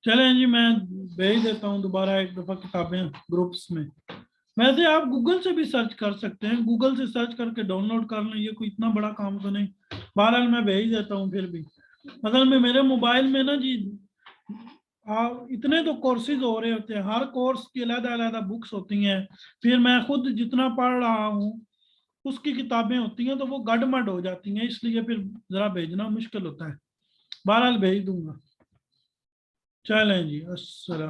चलें जी, मैं भेज देता हूँ दोबारा एक दफा किताबें ग्रुप्स में। वैसे आप गूगल से भी सर्च कर सकते हैं, गूगल से सर्च करके डाउनलोड कर लें, ये कोई इतना बड़ा काम तो नहीं। बहरहाल मैं भेज देता हूँ फिर भी। असल में मेरे मोबाइल में ना जी इतने तो कोर्सेज हो रहे होते हैं, हर कोर्स की अलग-अलग बुक्स होती हैं, फिर मैं खुद जितना पढ़ रहा हूँ उसकी किताबें होती हैं, तो वो गड़मड़ हो जाती हैं, इसलिए फिर जरा भेजना मुश्किल होता है। बहरहाल भेज दूंगा। चलें जी, अस्सलाम।